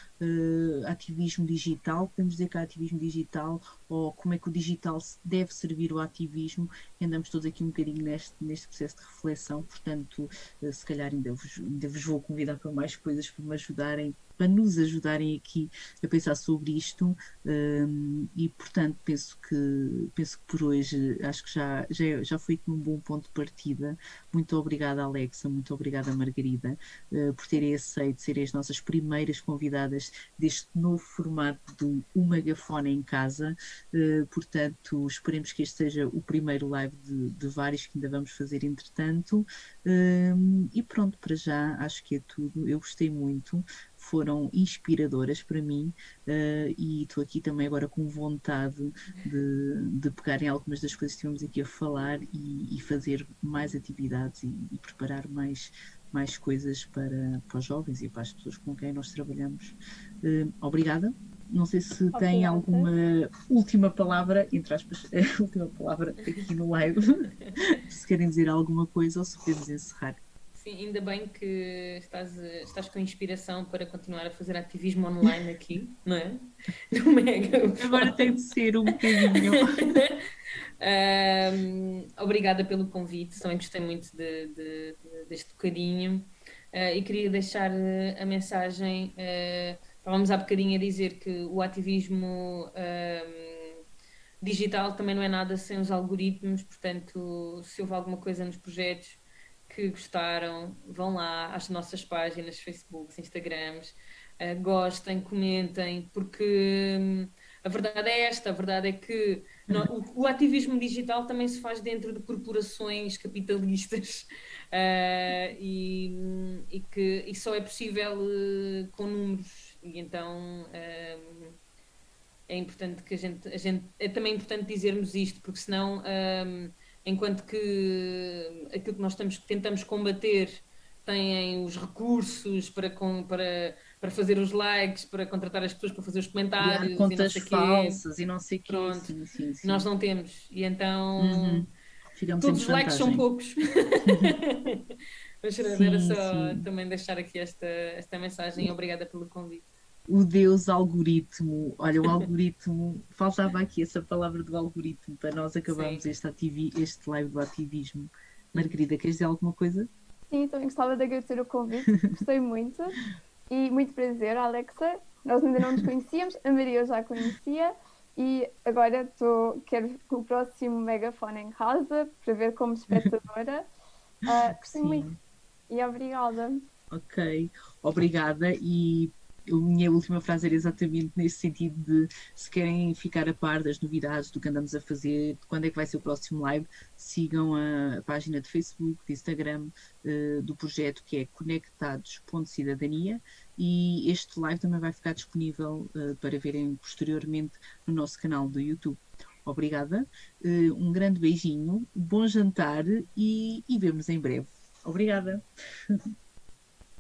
ativismo digital, podemos dizer que há ativismo digital, ou como é que o digital deve servir o ativismo, e andamos todos aqui um bocadinho neste processo de reflexão, portanto, se calhar ainda vos vou convidar para mais coisas, para nos ajudarem aqui a pensar sobre isto, e portanto penso que por hoje acho que já foi um bom ponto de partida. Muito obrigada, Alexa, muito obrigada, Margarida, por terem aceito serem as nossas primeiras convidadas deste novo formato do O Megafone em Casa. Portanto, esperemos que este seja o primeiro live de vários que ainda vamos fazer entretanto. E pronto, para já acho que é tudo. Eu gostei muito, foram inspiradoras para mim, e estou aqui também agora com vontade de pegar em algumas das coisas que estivemos aqui a falar e fazer mais atividades e preparar mais coisas para os jovens e para as pessoas com quem nós trabalhamos. Obrigada. Não sei se tem alguma última palavra, entre aspas, a última palavra aqui no live, se querem dizer alguma coisa ou se podemos encerrar. Sim, ainda bem que estás com inspiração para continuar a fazer ativismo online aqui, não é? No Mega. Agora tem de ser um bocadinho. Obrigada pelo convite, também gostei muito deste bocadinho, e queria deixar a mensagem. Estávamos há bocadinho a dizer que o ativismo digital também não é nada sem os algoritmos, portanto, se houve alguma coisa nos projetos que gostaram, vão lá às nossas páginas, Facebooks, Instagrams, gostem, comentem, porque a verdade é esta, a verdade é que o ativismo digital também se faz dentro de corporações capitalistas, e só é possível com números, e então é importante que a gente é também importante dizermos isto, porque senão enquanto que aquilo que nós tentamos combater têm os recursos para fazer os likes, para contratar as pessoas para fazer os comentários, contas e não sei falsas e não sei o quê. Sim. Nós não temos, e então todos os likes são poucos. Mas era só também deixar aqui esta mensagem. Obrigada pelo convite. O Deus algoritmo, olha, o algoritmo, faltava aqui essa palavra do algoritmo para nós acabarmos este live do ativismo. Margarida, queres dizer alguma coisa? Sim, também gostava de agradecer o convite, gostei muito e muito prazer, Alexa. Nós ainda não nos conhecíamos, a Maria eu já conhecia e agora quero o próximo Megafone em Casa para ver como espectadora. Gostei muito e obrigada. Ok, obrigada. E a minha última frase era exatamente nesse sentido de, se querem ficar a par das novidades do que andamos a fazer, de quando é que vai ser o próximo live, sigam a página de Facebook, de Instagram do projeto, que é conectados.cidadania, e este live também vai ficar disponível para verem posteriormente no nosso canal do YouTube. Obrigada, um grande beijinho, bom jantar e vemos em breve. Obrigada.